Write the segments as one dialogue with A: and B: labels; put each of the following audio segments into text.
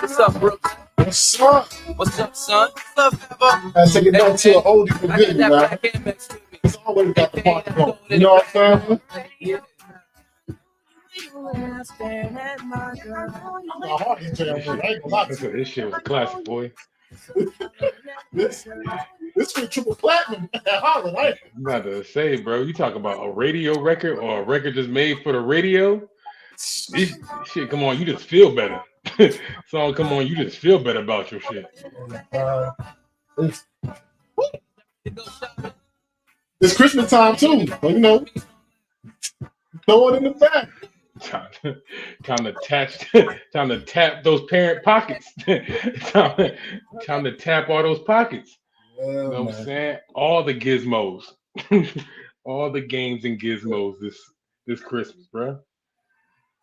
A: What's up, Brooks?
B: What's up?
A: What's up, son? What's up, Pepper?
B: I take it back to an oldie but
A: I
B: goodie,
A: got
B: man.
A: that black index with me.
B: It's always got the party going. You know what I'm saying?
A: Yeah.
B: I'm a Hardy jam with. I ain't gonna lie to you.
C: This shit was classic, boy.
B: This was triple platinum at Holland. I
C: I'm about to say, bro, you talk about a radio record or a record just made for the radio. This shit, come on, you just feel better. Song, come on, you just feel better about your shit.
B: It's Christmas time too, so you know, throw it in the back.
C: Time to tap those parent pockets. time to tap all those pockets.
B: Yeah,
C: You know what I'm
B: man.
C: saying? All the gizmos, all the games and gizmos this Christmas, bro.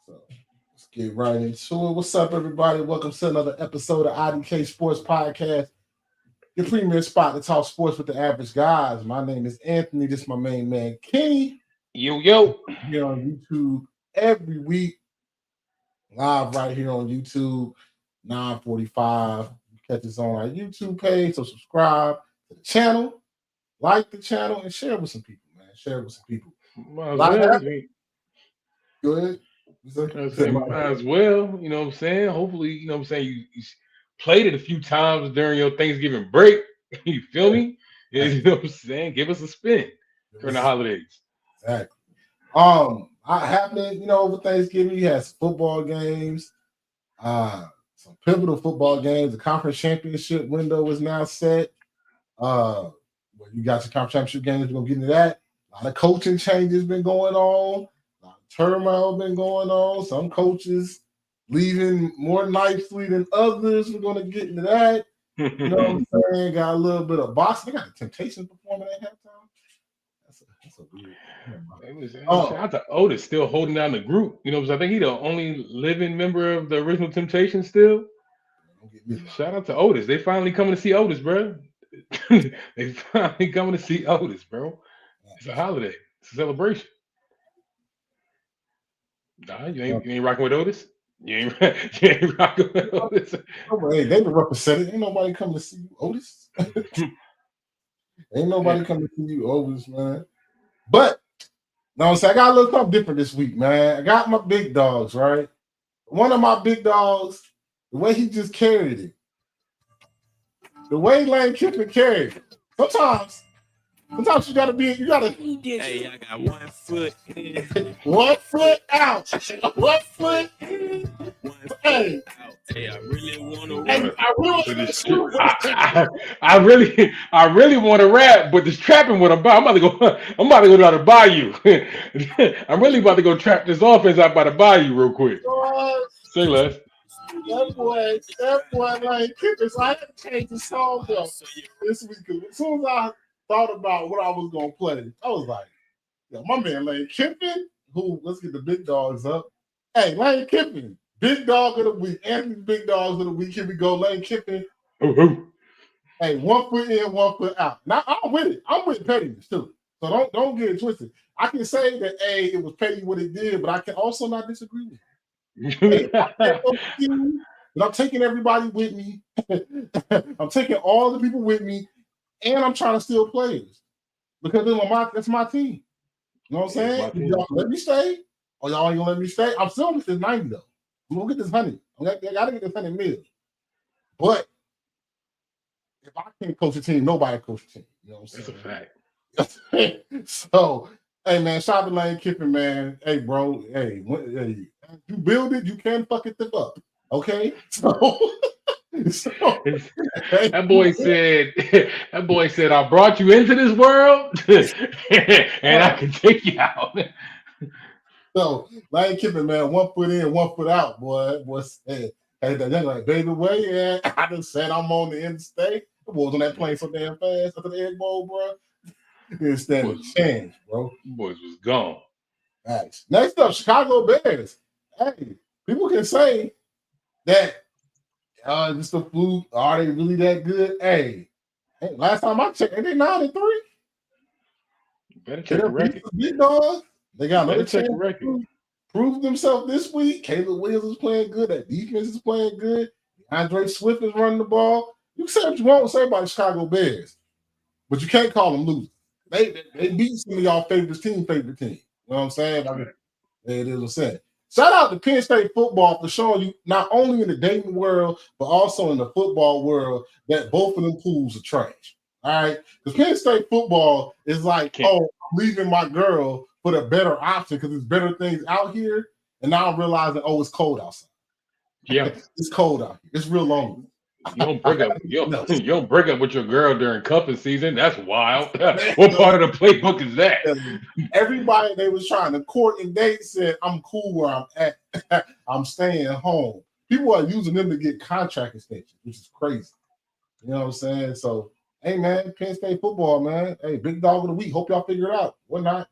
B: So let's get right into it. What's up, everybody? Welcome to another episode of IDK Sports Podcast, your premier spot to talk sports with the average guys. My name is Anthony. This is my main man, Kenny.
C: Yo.
B: Here on YouTube every week, live right here on YouTube, 9:45. You catch us on our YouTube page, so subscribe to the channel, like the channel, and share with some people, man. Share with some people.
C: Might as
B: Like
C: well.
B: that? Go ahead.
C: Might as well. You know what I'm saying? Hopefully, you know what I'm saying, you played it a few times during your Thanksgiving break. You feel me? You know what I'm saying? Give us a spin during the holidays.
B: Exactly. I happened, you know, over Thanksgiving, you had some football games, some pivotal football games. The conference championship window is now set. Well, you got your conference championship games. We're gonna get into that. A lot of coaching changes been going on. A lot of turmoil been going on. Some coaches leaving more nicely than others. We're gonna get into that. You know what I'm saying? Got a little bit of boxing. They got the Temptations performing at halftime. That's a weird.
C: Shout out to Otis still holding down the group. You know, I think he's the only living member of the original Temptation still. Shout out to Otis. They finally coming to see Otis, bro. They finally coming to see Otis, bro. It's a holiday. It's a celebration. Nah, you ain't rocking with Otis? You ain't rocking with Otis.
B: Oh, hey, they been represented. Ain't nobody coming to see you, Otis. Ain't nobody coming to see you, Otis, man. But no, I'm saying I got a little something different this week, man. I got my big dogs, right? One of my big dogs, the way he just carried it, the way Lane Kiffin carried it. Sometimes you gotta.
A: Hey, I got 1 foot in.
B: 1 foot out. 1 foot in. Hey.
A: Hey, I really want to
C: I really want to rap, but this trapping what I'm about. I'm about to go down to Bayou. I'm really about to go trap this offense out by the Bayou real quick. Say less.
B: That boy, like Kiffin. So I had to change the song though this week. As soon as I thought about what I was gonna play, I was like, yo, my man Lane Kiffin, let's get the big dogs up. Hey, Lane Kiffin, big dog of the week. Anthony's big dogs of the week. Here we go, Lane Kiffin. Hey, 1 foot in, 1 foot out. Now I'm with it. I'm with pettiness too. So don't get it twisted. I can say that it was petty what it did, but I can also not disagree with it. Hey, but I'm taking everybody with me. I'm taking all the people with me, and I'm trying to steal players because that's my team. You know what I'm saying? Y'all let me stay, or y'all ain't gonna let me stay. I'm still gonna get this 90 though. I'm gonna get this 100. I gotta get this 100 mil. But if I can't coach a team, nobody coach a team. You know what I'm saying?
C: That's a fact.
B: So, hey man, shout out to Lane Kiffin, man. Hey, bro. Hey, you build it, you can fuck it up. Okay? So
C: that boy said, I brought you into this world and I can take you out.
B: So, Lane Kiffin, man, 1 foot in, 1 foot out, boy. Hey, they're like, baby, where you at? I just said I'm on the interstate. The boys on that plane so damn fast after the Egg Bowl, bro. You didn't stand a chance, bro.
C: Boys was gone.
B: Nice. Next up, Chicago Bears. Hey, people can say that just a fluke. Are they really that good? Hey, last time I checked, ain't they 9-3?
C: Better check the record.
B: Big dogs. They got another
C: check
B: chance
C: the record.
B: to prove themselves this week. Caleb Williams is playing good. That defense is playing good. Andre Swift is running the ball. You can say what you want to say about the Chicago Bears, but you can't call them losers. They beat some of y'all favorite team. You know what I'm saying? Like, it is a saying. Shout out to Penn State football for showing you not only in the dating world, but also in the football world that both of them pools are trash. All right? Because Penn State football is like, oh, I'm leaving my girl for the better option because there's better things out here. And now I'm realizing, oh, it's cold outside.
C: Yeah.
B: It's cold out here. It's real lonely.
C: You don't break up. You don't break up with your girl during cuffing season. That's wild. What part of the playbook is that?
B: Everybody they was trying to court and date said, "I'm cool where I'm at. I'm staying home." People are using them to get contract extensions, which is crazy. You know what I'm saying? So, hey man, Penn State football, man. Hey, big dog of the week. Hope y'all figure it out. What not?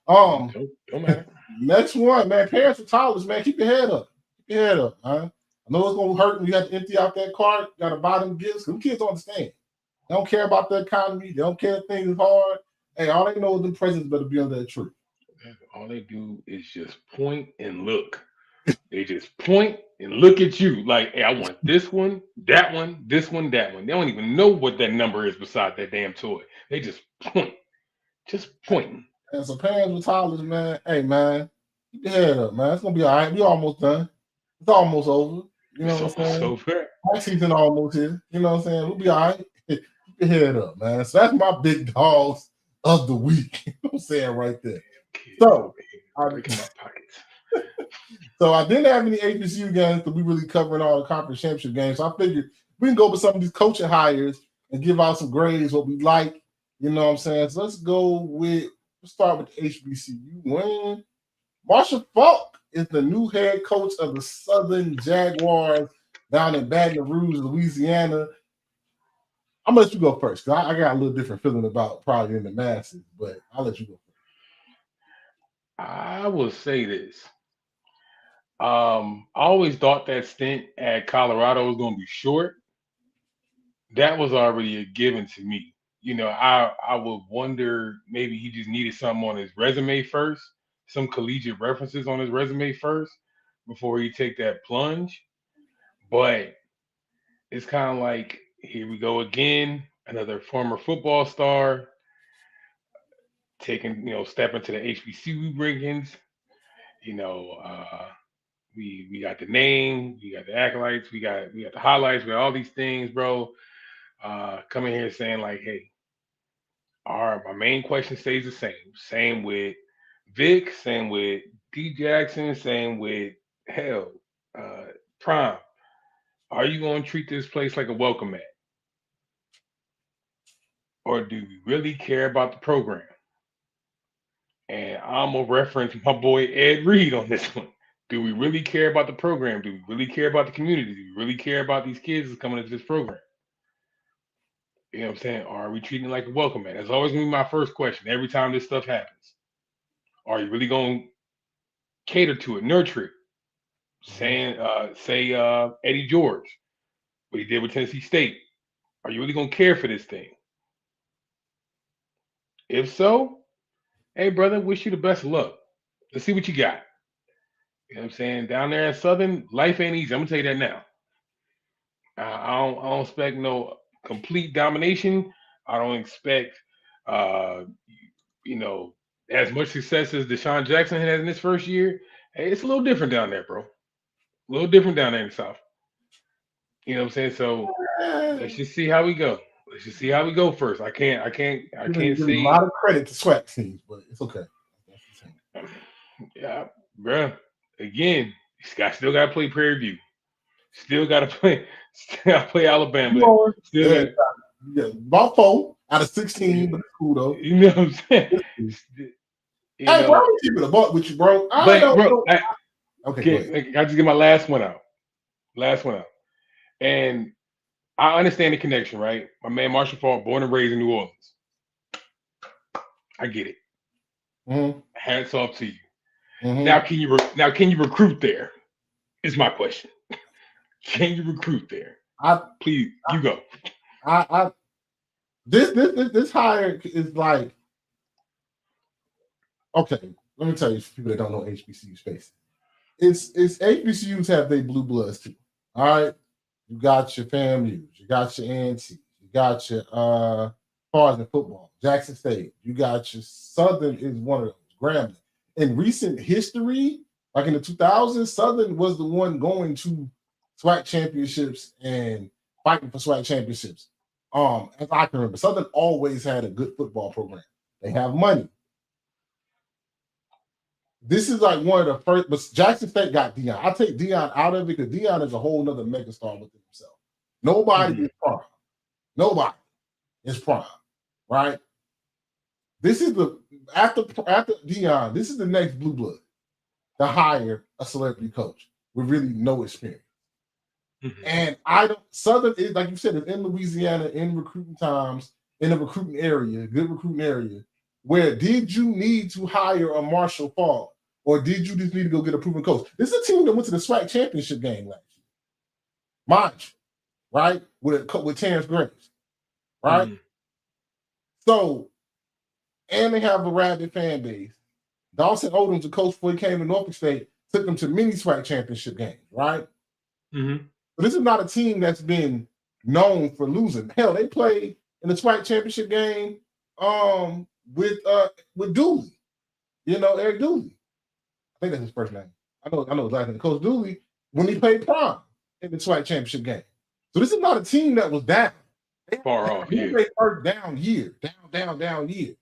C: Don't matter.
B: Next one, man. Parents of toddlers, man. Keep your head up. Keep your head up, man. I know it's gonna hurt when you have to empty out that cart. You gotta buy them gifts. Them kids don't understand. They don't care about the economy. They don't care if things are hard. Hey, all they know is the presents better be under that tree.
C: All they do is just point and look. They just point and look at you like, hey, I want this one, that one, this one, that one. They don't even know what that number is beside that damn toy. They just point. Just pointing.
B: And so parents with toddlers, man, hey man, keep your head up, man. It's gonna be all right. We almost done. It's almost over. You know what I'm saying?
C: Over.
B: My season almost here. You know what I'm saying? We'll be all right. Keep your head up, man. So that's my big dogs of the week. You know what I'm saying right there. So I didn't have any HBCU games, but we really covering all the conference championship games. So I figured we can go with some of these coaching hires and give out some grades, what we like. You know what I'm saying? So let's start with the HBCU win. Marshall Faulk is the new head coach of the Southern Jaguars down in Baton Rouge, Louisiana. I'm gonna let you go first because I got a little different feeling about probably in the masses, but I'll let you go first.
C: I will say this. I always thought that stint at Colorado was going to be short. That was already a given to me. You know, I would wonder maybe he just needed something on his resume first, some collegiate references on his resume first before he take that plunge. But it's kind of like, here we go again, another former football star taking, step into the HBCU rankings. We got the name, we got the acolytes, we got the highlights, we got all these things, bro. Coming here saying like, hey, my main question stays the same. Same with Vic, same with D Jackson, same with Prime. Are you going to treat this place like a welcome mat? Or do we really care about the program? And I'm going to reference my boy Ed Reed on this one. Do we really care about the program? Do we really care about the community? Do we really care about these kids that's coming into this program? You know what I'm saying? Or are we treating it like a welcome mat? That's always going to be my first question every time this stuff happens. Are you really going to cater to it, nurture it? Say Eddie George, what he did with Tennessee State. Are you really going to care for this thing? If so, hey, brother, wish you the best of luck. Let's see what you got. You know what I'm saying? Down there in Southern, life ain't easy. I'm going to tell you that now. I don't expect no complete domination. I don't expect, as much success as Deshaun Jackson has in his first year. Hey, it's a little different down there, bro. A little different down there in the South. You know what I'm saying? So let's just see how we go. Let's just see how we go first. I can't say
B: a lot of credit to SWAC teams, but it's okay.
C: Yeah, bro. Again, still got to play Prairie View. Still got to play Alabama.
B: About 4 out of 16, but it's cool though.
C: You know what I'm saying?
B: Bro, I'm keeping a buck with you, bro.
C: Okay, I just get my last one out. And I understand the connection, right? My man Marshall Faulk, born and raised in New Orleans. I get it.
B: Mm-hmm.
C: Hats off to you.
B: Mm-hmm.
C: Now, can you recruit there? Is my question. Can you recruit there? Please, you go.
B: This hire is like, okay. Let me tell you, for people that don't know HBCU space, it's HBCUs have their blue bloods too. All right. You got your FAMUs. You got your ANTs. You got your Stars in football. Jackson State. You got your Southern is one of those. Grambling. In recent history, like in the 2000s, Southern was the one going to SWAC championships and fighting for SWAC championships. As I can remember, Southern always had a good football program. They have money. This is like one of the first, but Jackson State got Deion. I take Deion out of it because Deion is a whole nother megastar within himself. Nobody is prime. Nobody is prime, right? This is the after Deion. This is the next blue blood to hire a celebrity coach with really no experience. And Southern is, like you said, is in Louisiana in recruiting times, in a recruiting area, good recruiting area, where did you need to hire a Marshall Falk, or did you just need to go get a proven coach? This is a team that went to the SWAC championship game last year. Mind you, right? With Terrence Graves, right? So, and they have a rabid fan base. Dawson Odom's a coach before he came to Norfolk State, took them to many SWAC championship games, right? But this is not a team that's been known for losing. Hell, they played in the SWAC championship game with Dooley. You know, Eric Dooley. I think that's his first name. I know his last name. Coach Dooley, when he played prime in the SWAC championship game. So this is not a team that was down.
C: Far off, yeah.
B: They first down year. Down year.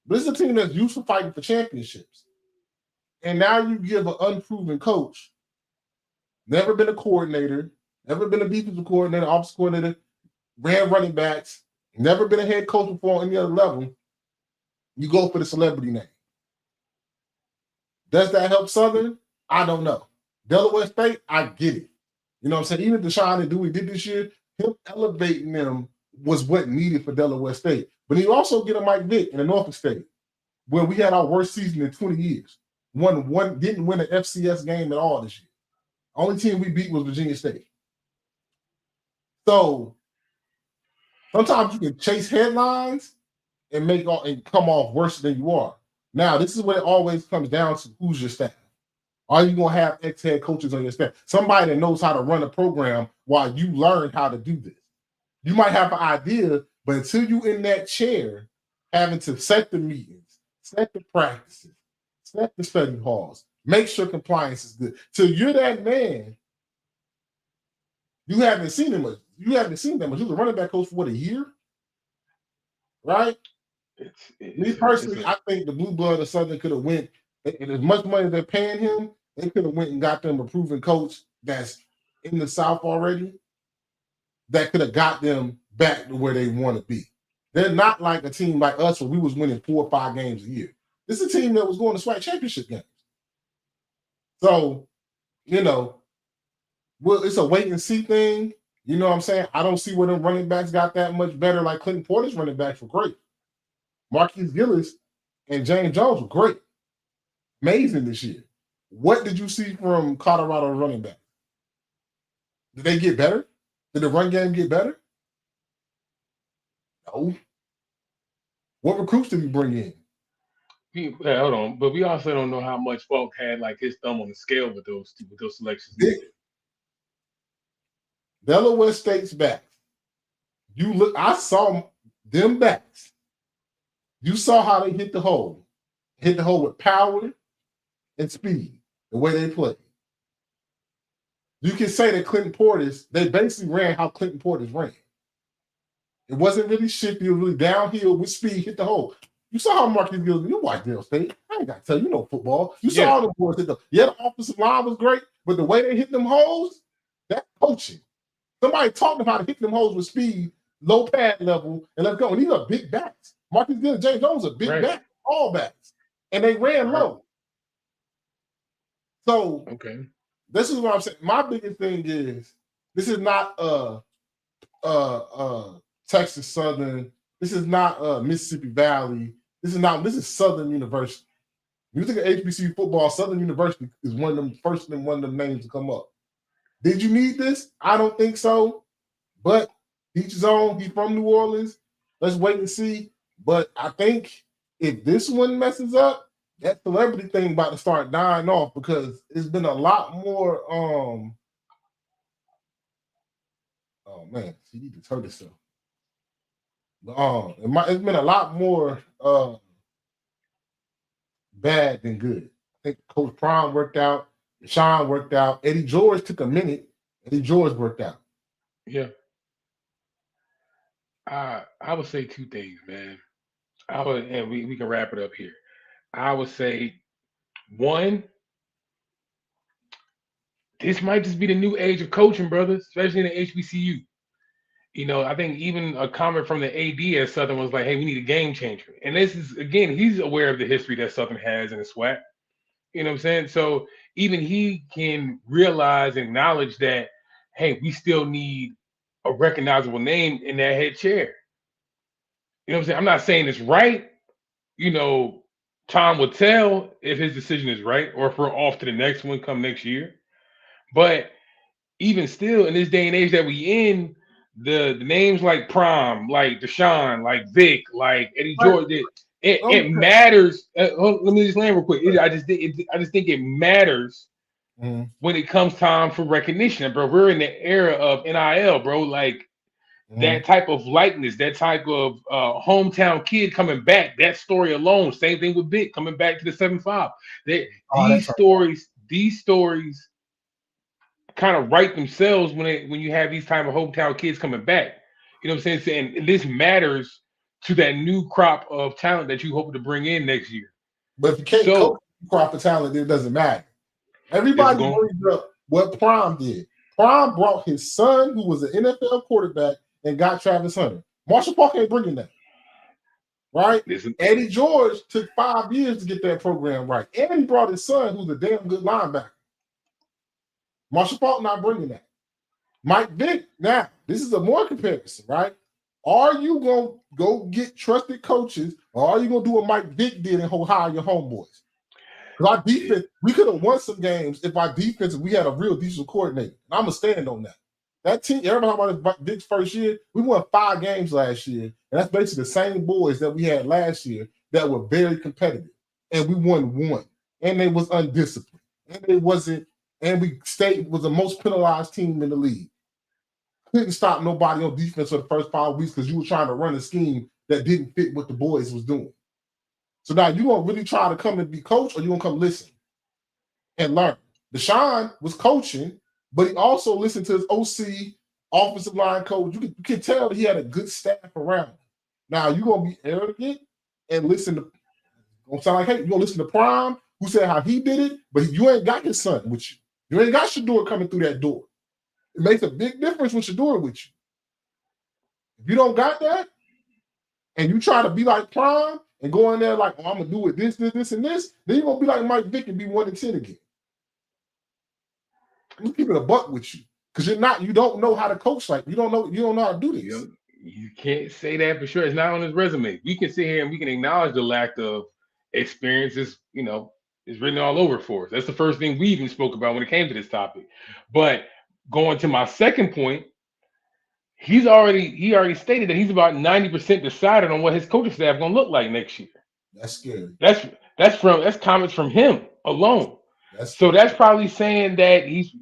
B: This is a team that's used to fighting for championships. And now you give an unproven coach, never been a coordinator, never been a defensive coordinator, offensive coordinator, ran running backs, never been a head coach before on any other level. You go for the celebrity name. Does that help Southern? I don't know. Delaware State, I get it. You know what I'm saying? Even Deshaun and Dewey did this year, him elevating them was what needed for Delaware State. But he also get a Mike Vick in the Norfolk State, where we had our worst season in 20 years. Didn't win an FCS game at all this year. Only team we beat was Virginia State. So sometimes you can chase headlines and come off worse than you are. Now, this is what it always comes down to: who's your staff? Are you gonna have ex-head coaches on your staff? Somebody that knows how to run a program while you learn how to do this. You might have an idea, but until you in that chair, having to set the meetings, set the practices, set the study halls, make sure compliance is good. Till you're that man, you haven't seen him much. You haven't seen that much. He was a running back coach for what, a year? Right? Me personally, I think the Blue Blood of Southern could have went, and as much money as they're paying him, they could have went and got them a proven coach that's in the South already that could have got them back to where they want to be. They're not like a team like us where we was winning 4 or 5 games a year. This is a team that was going to SWAC championship games. So, you know, well, it's a wait and see thing. You know what I'm saying? I don't see where them running backs got that much better. Like Clinton Porter's running backs were great. Marquise Gillis and James Jones were great. Amazing this year. What did you see from Colorado running back? Did they get better? Did the run game get better? No. What recruits did he bring in?
C: Hold on, but we also don't know how much Falk had like his thumb on the scale with those selections.
B: Delaware State's backs. I saw them backs. You saw how they hit the hole. Hit the hole with power and speed, the way they play. You can say that Clinton Portis, they basically ran how Clinton Portis ran. It wasn't really shifty, it was really downhill with speed, hit the hole. You saw how Marcus Gillis, you watch Dale State. I ain't got to tell you, football. You saw all the boys hit the. Yeah, the offensive line was great, but the way they hit them holes, that's coaching. Somebody taught them how to hit them holes with speed, low pad level, and let's go. And these are big backs. Marcus Gillis, James Jones are big backs, all backs. And they ran low. So, this is what I'm saying. My biggest thing is this is not Texas Southern. This is not Mississippi Valley. This is Southern University. When you think of HBCU football, Southern University is one of them names to come up. Did you need this? I don't think so. But each his own. He's from New Orleans. Let's wait and see. But I think if this one messes up, that celebrity thing about to start dying off because it's been a lot more Oh man, he need to hurt himself. But it's been a lot more bad than good. I think Coach Prime worked out, Sean worked out, Eddie George took a minute. Eddie George worked out.
C: Yeah. I would say two things, man. And we can wrap it up here. I would say one, this might just be the new age of coaching, brothers, especially in the HBCU. I think even a comment from the AD at Southern was like, "Hey, we need a game changer." And this is again, he's aware of the history that Southern has in the SWAC. You know what I'm saying? So even he can realize and acknowledge that, hey, we still need a recognizable name in that head chair. You know what I'm saying? I'm not saying it's right. Time will tell if his decision is right or if we're off to the next one come next year. But even still, in this day and age that we in, the names like Prom, like Deshaun, like Vic, like Eddie George, it matters. Let me just land real quick. I just think it matters when it comes time for recognition, bro. We're in the era of NIL, bro. Like that type of likeness, that type of hometown kid coming back. That story alone. Same thing with Vic coming back to the 7-5. These stories kind of write themselves when you have these type of hometown kids coming back. You know what I'm saying? And this matters to that new crop of talent that you hope to bring in next year.
B: But if you can't coach crop of talent, it doesn't matter. Everybody brings up what Prime did. Prime brought his son, who was an NFL quarterback, and got Travis Hunter. Marshall Park ain't bringing that. Right? Eddie George took 5 years to get that program right. And he brought his son, who's a damn good linebacker. Marshall Faulk not bringing that. Mike Vick, now, this is a more comparison, right? Are you going to go get trusted coaches, or are you going to do what Mike Vick did and hire your homeboys? Because our defense, we could have won some games if our defense, we had a real decent coordinator. And I'm going to stand on that. That team, everybody talking about Vick's first year, we won 5 games last year. And that's basically the same boys that we had last year that were very competitive. And we won 1. And they was undisciplined. And they wasn't. And we was the most penalized team in the league. Couldn't stop nobody on defense for the first 5 weeks because you were trying to run a scheme that didn't fit what the boys was doing. So now you gonna really try to come and be coach, or you gonna come listen and learn? Deshaun was coaching, but he also listened to his OC, offensive line coach. You can tell that he had a good staff around him. Now you gonna be arrogant and listen to. Gonna sound like, hey, you gonna listen to Prime, who said how he did it, but you ain't got his son with you. You ain't got Shador coming through that door. It makes a big difference with Shador with you. If you don't got that, and you try to be like Prime and go in there like, oh, I'm gonna do it this, and this, then you're gonna be like Mike Vick and be 1-10 again. I'm keeping a buck with you because you don't know how to coach like you don't know how to do this.
C: You can't say that for sure. It's not on his resume. We can sit here and we can acknowledge the lack of experiences, is written all over for us. That's the first thing we even spoke about when it came to this topic. But going to my second point, he already stated that he's about 90% decided on what his coaching staff gonna look like next year.
B: That's scary.
C: That's comments from him alone. That's probably saying that he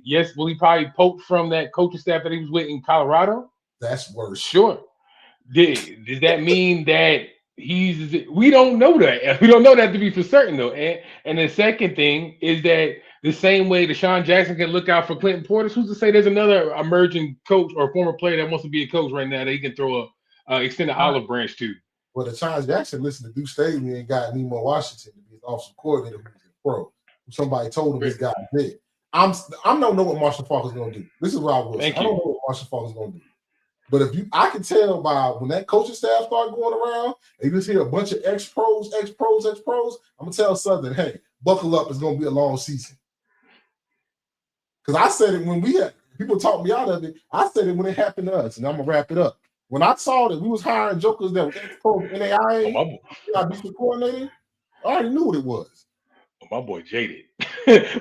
C: probably poked from that coaching staff that he was with in Colorado.
B: That's worse.
C: Sure. Does that mean that we don't know that. We don't know that to be for certain though. And the second thing is that the same way Deshaun Jackson can look out for Clinton Portis, who's to say there's another emerging coach or former player that wants to be a coach right now that he can throw a extended olive branch to?
B: Well, Deshaun Jackson listened to Duke Staley and got Nemo Washington to be his offensive coordinator who's a pro. Somebody told him this guy did. I don't know what Marshall Faulk is going to do. This is what I will say. I don't know what Marshall Faulk is going to do. But I can tell by when that coaching staff start going around, and you just hear a bunch of ex-pros, I'm going to tell Southern, hey, buckle up, it's going to be a long season. Because I said it when people talked me out of it, I said it when it happened to us, and I'm going to wrap it up. When I saw that we was hiring jokers that were ex-pro NAIA, defensive coordinator, I already knew what it was.
C: My boy jaded.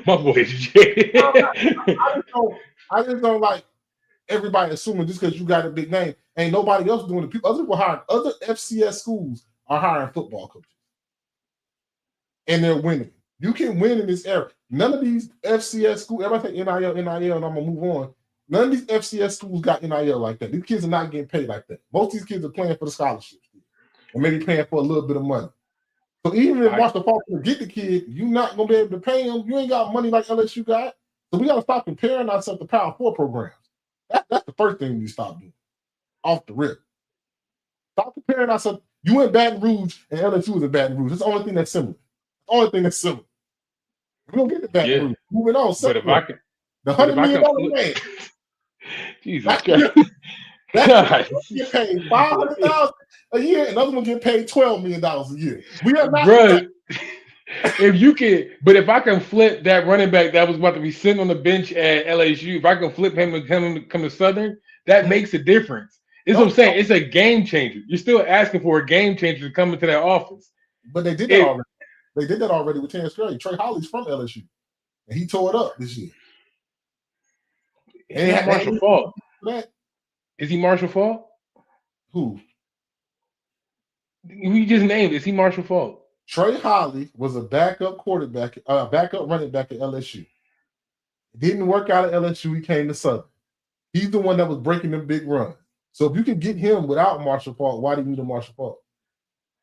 C: My boy is jaded.
B: I just don't like everybody assuming just because you got a big name, ain't nobody else doing it. Other people hiring, other FCS schools are hiring football coaches. And they're winning. You can win in this era. None of these FCS schools, everybody think NIL, and I'm going to move on. None of these FCS schools got NIL like that. These kids are not getting paid like that. Most of these kids are playing for the scholarships or maybe paying for a little bit of money. So even if Marshall Falk can get the kid, you're not going to be able to pay him. You ain't got money like LSU got. So we got to stop comparing ourselves to Power 4 programs. That's the first thing we stop doing off the rip. Stop comparing ourselves. You in Baton Rouge and LSU is in Baton Rouge. That's the only thing that's similar. The only thing that's similar. We don't get to Baton Rouge. Moving on.
C: But if I can,
B: the $100 million man.
C: Jesus Christ.
B: That get paid $500,000 a year, and other one get paid $12 million a year. We are not.
C: Bruh, if you can, but if I can flip that running back that was about to be sitting on the bench at LSU, if I can flip him and come to Southern, that makes a difference. That's what I'm saying. It's a game changer. You're still asking for a game changer to come into that office.
B: But they did that already. They did that already with Terrence Curry. Trey Holly's from LSU, and he tore it up this year.
C: And it's Marshall Falk. Is he Marshall Falk?
B: Who?
C: We just named. Is he Marshall Falk?
B: Trey Holly was a backup quarterback, backup running back at LSU. It didn't work out at LSU. He came to Southern. He's the one that was breaking them big runs. So if you can get him without Marshall Falk, why do you need a Marshall Falk?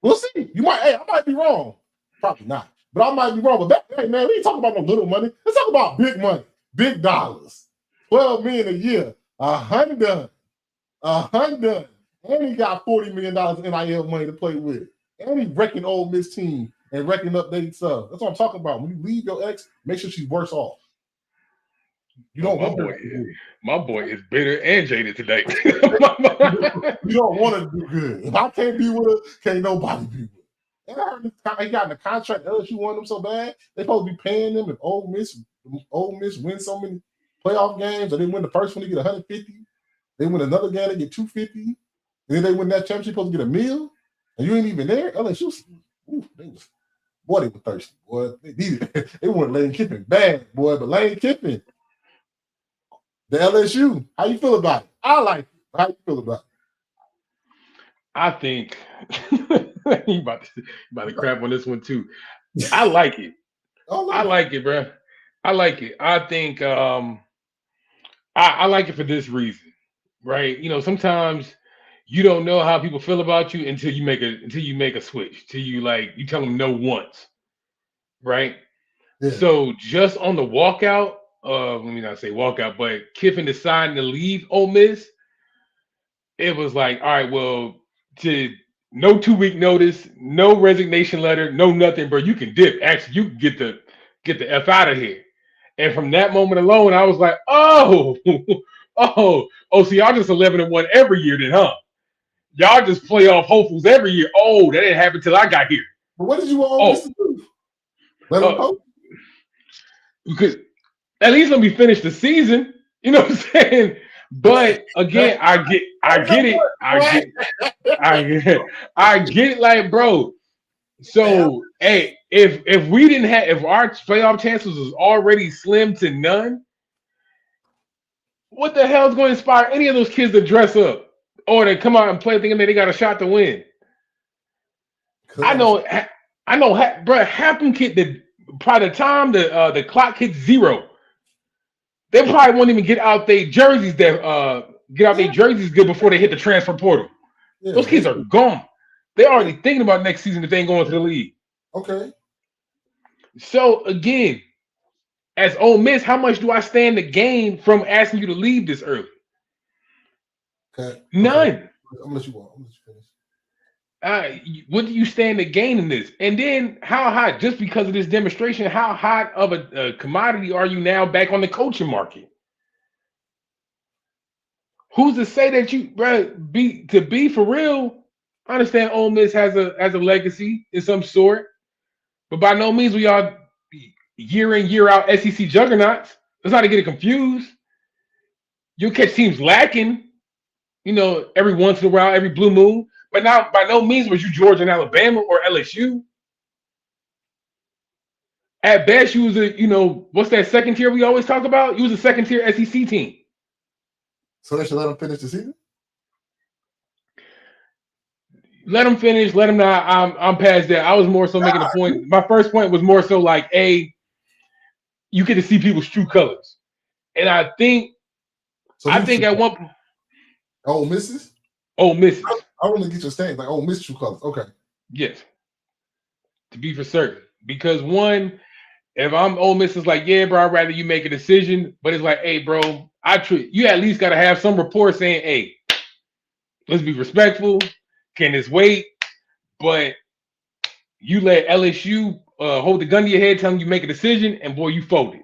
B: We'll see. You might. Hey, I might be wrong. Probably not. But I might be wrong. But hey, man, we ain't talking about no little money. Let's talk about big money, big dollars. $12 million a year. $100. And he got $40 million in NIL money to play with. And he's wrecking Ole Miss team and wrecking up their stuff. That's what I'm talking about. When you leave your ex, make sure she's worse off. You don't want
C: my boy is bitter and jaded today.
B: You don't want to do good. If I can't be with her, can't nobody be with her. And I heard he got in the contract. LSU wanted him so bad. They supposed to be paying them if Ole Miss wins so many playoff games. Or they win the first one, they get 150. They win another game, they get 250. And then they win that championship, supposed to get $1 million. And you ain't even there. LSU, they were thirsty, boy. They needed it. They wanted Lane Kiffin bad, boy. But Lane Kiffin, the LSU, how you feel about it? I like it. How you feel about it?
C: I think you about to crap on this one too. I like it. I like it, bro. I like it. I think I like it for this reason, right? You know, sometimes you don't know how people feel about you until you make a switch, till you tell them no once, right? Yeah. So just on the walkout, let me not say walkout, but Kiffin deciding to leave Ole Miss, it was like, all right, well, no 2-week notice, no resignation letter, no nothing, bro. You can dip. Actually, you can get the F out of here. And from that moment alone, I was like, oh, so y'all just 11-1 every year then, huh? Y'all just playoff hopefuls every year. Oh, that didn't happen till I got here.
B: But what did you want to do? Let them hope?
C: Because at least let me finish the season. You know what I'm saying? But again, I get it, like, bro. So hey, if our playoff chances was already slim to none, what the hell is going to inspire any of those kids to dress up or to come out and play thinking that they got a shot to win? I know, bro. Half them kids, by the time the clock hits 0, they probably won't even get out their jerseys good before they hit the transfer portal. Yeah, those kids are gone. They're already thinking about next season if they ain't going to the league.
B: Okay. So
C: again, as Ole Miss, how much do I stand to gain from asking you to leave this early?
B: Okay.
C: None.
B: I'm gonna let you finish.
C: What do you stand to gain in this? And then how hot, just because of this demonstration, how hot of a commodity are you now back on the coaching market? Who's to say that you, bro, be for real? I understand Ole Miss has a legacy in some sort, but by no means we are year in, year out SEC juggernauts. Let's not get it confused. You'll catch teams lacking, every once in a while, every blue moon. But now, by no means was you Georgia and Alabama or LSU. At best, you was what's that second tier we always talk about? You was a second tier SEC team.
B: So they should let them finish the season?
C: Let them finish. Let them not. I'm past that. I was more so making a point. My first point was more so like, you get to see people's true colors. And I think
B: So
C: I think at one point,
B: Ole Misses.
C: Ole Misses.
B: I want to get your stance like Ole Miss true colors. Okay.
C: Yes, to be for certain. Because one, if I'm Ole Miss, it's like, yeah, bro, I'd rather you make a decision. But it's like, hey, bro, you at least got to have some report saying, hey, let's be respectful. Can this wait? But you let LSU hold the gun to your head, telling you make a decision, and boy, you folded.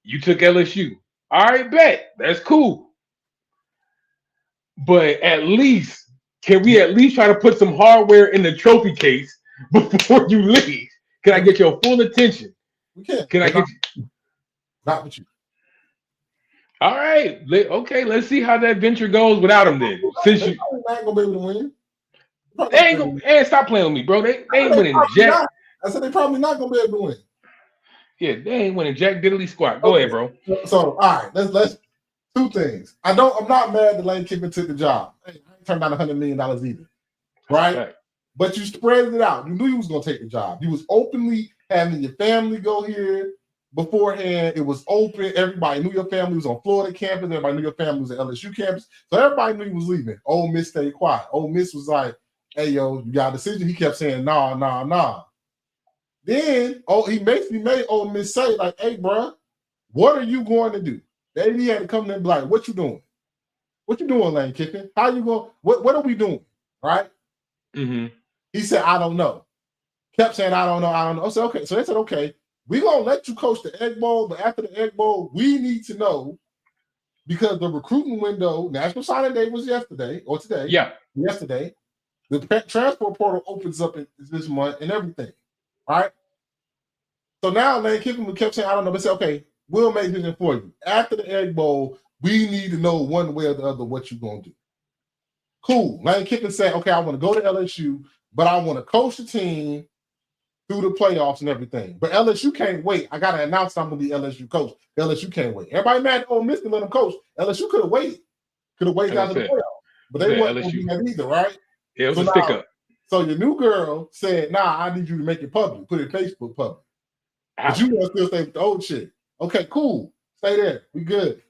C: You took LSU. All right, bet. That's cool. But at least, can we at least try to put some hardware in the trophy case before you leave? Can I get your full attention?
B: We can.
C: Can I get you?
B: Not with you.
C: All right. Okay, let's see how that venture goes without him then. Since you
B: not gonna be able to win.
C: they ain't gonna stop playing with me, bro. They ain't winning jack.
B: I said they probably not gonna be able to win.
C: Yeah, they ain't winning jack diddly squat. Go ahead, bro.
B: So all right, let's two things. I'm not mad that Lane Kiffin took the job. Hey, I turned down $100 million either. Right? But you spread it out. You knew you was gonna take the job. You was openly having your family go here beforehand. It was open. Everybody knew your family was on Florida campus. Everybody knew your family was at LSU campus. So everybody knew you was leaving. Ole Miss stayed quiet. Ole Miss was like, hey, yo, you got a decision. He kept saying, nah. Then he basically made Ole Miss say, like, hey, bro, what are you going to do? Then he had to come in and be like, what you doing? What you doing, Lane Kiffin? How you going? What are we doing? Right?
C: Mm-hmm.
B: He said, I don't know. Kept saying, I don't know. I said, okay. So they said, okay, we're going to let you coach the Egg Bowl, but after the Egg Bowl, we need to know because the recruiting window, National Signing Day was yesterday or today.
C: Yeah.
B: Yesterday. The transfer portal opens up this month and everything. Right? So now Lane Kiffin kept saying, I don't know, but said, okay, we'll make this for you. After the Egg Bowl, we need to know one way or the other what you're going to do. Cool. Lane Kiffin said, okay, I want to go to LSU, but I want to coach the team through the playoffs and everything. But LSU can't wait. I got to announce I'm going to be LSU coach. LSU can't wait. Everybody mad at Ole Miss to let them coach. LSU could have waited. Could have waited out of the playoffs. But they weren't going to do that either, right?
C: Yeah, it was a stick up.
B: So your new girl said, nah, I need you to make it public. Put it in Facebook public. But you want to still stay with the old shit. Okay, cool. Stay there. We good.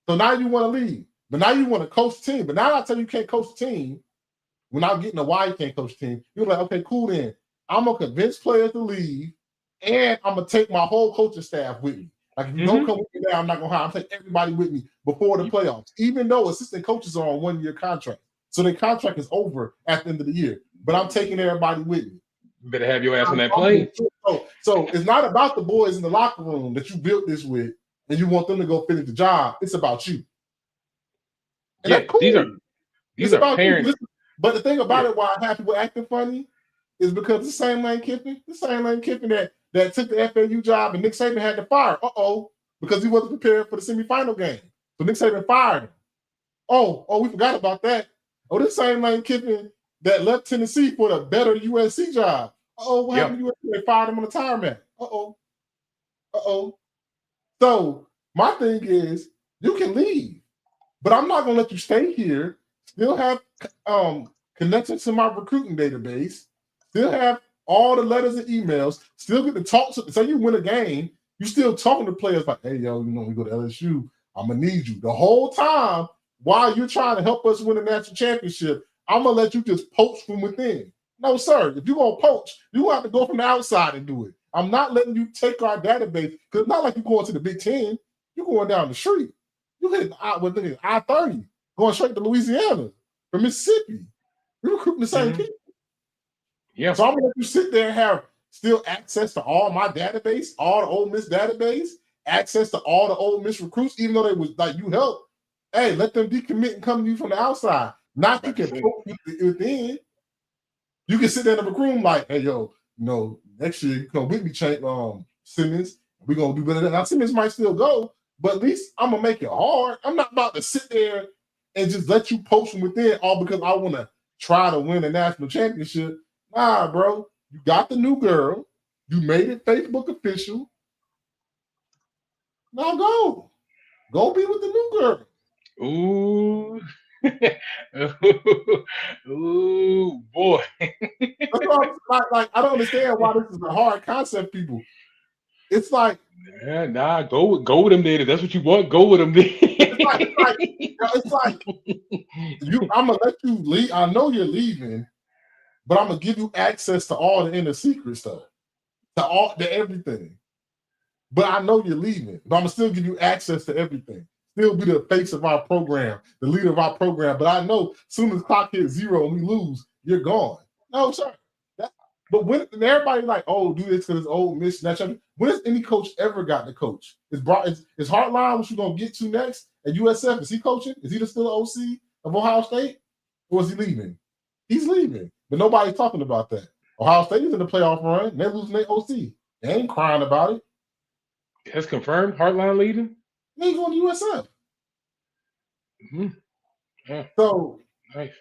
B: So now you want to leave. But now you want to coach the team. But now I tell you can't coach the team. When I'm getting a why you can't coach the team, you're like, okay, cool then. I'm going to convince players to leave, and I'm going to take my whole coaching staff with me. Like, if you don't come with me now, I'm not going to hire. I'm taking everybody with me before the playoffs, even though assistant coaches are on 1-year contract. So their contract is over at the end of the year. But I'm taking everybody with me.
C: You better have your ass on that plane.
B: So it's not about the boys in the locker room that you built this with and you want them to go finish the job. It's about you. And
C: yeah,
B: cool.
C: these are parents.
B: But the thing about it, why I have people acting funny, is because the same Lane Kiffin that took the FAU job and Nick Saban had to fire. Because he wasn't prepared for the semifinal game. So Nick Saban fired him. Oh, we forgot about that. Oh, this same Lane Kiffin that left Tennessee for the better USC job. What happened to USC? They fired him on the retirement. So my thing is, you can leave, but I'm not going to let you stay here. Still have connections to my recruiting database. Still have all the letters and emails. Still get to talk to. So you win a game, you still talking to players like, hey, yo, we go to LSU. I'm gonna need you the whole time while you're trying to help us win a national championship. I'm gonna let you just poach from within. No, sir. If you're gonna poach, you have to go from the outside and do it. I'm not letting you take our database because it's not like you're going to the Big Ten. You're going down the street. You hit I-30, going straight to Louisiana from Mississippi. We're recruiting the same people.
C: Yeah.
B: So I'm gonna let you sit there and have still access to all my database, all the Ole Miss database, access to all the Ole Miss recruits, even though they was like you help. Hey, let them decommit and come to you from the outside. Not you can poke within. You can sit there in the room like, hey, yo, next year you come with me, Simmons. We're gonna do better. Now Simmons might still go, but at least I'm gonna make it hard. I'm not about to sit there and just let you poach from within all because I want to try to win a national championship. Nah, bro. You got the new girl. You made it Facebook official. Now go. Go be with the new girl.
C: Ooh. Ooh, boy.
B: That's why I don't understand why this is a hard concept, people. It's like,
C: nah, go with them there. If that's what you want, go with them there.
B: it's like I'm gonna let you leave. I know you're leaving, but I'm gonna give you access to all the inner secret stuff, to everything. But I know you're leaving, but I'm gonna still give you access to everything. Still be the face of our program, the leader of our program. But I know as soon as the clock hits 0 and we lose, you're gone. No, sir. But when everybody like, oh, do this because it's old Miss. When has any coach ever gotten to coach? Is Hartline what you gonna get to next at USF? Is he coaching? Is he still the OC of Ohio State? Or is he leaving? He's leaving. But nobody's talking about that. Ohio State is in the playoff run. They're losing their OC. They ain't crying about it.
C: That's confirmed. Hartline leaving.
B: He's going to USF.
C: Mm-hmm. Yeah.
B: So,
C: nice.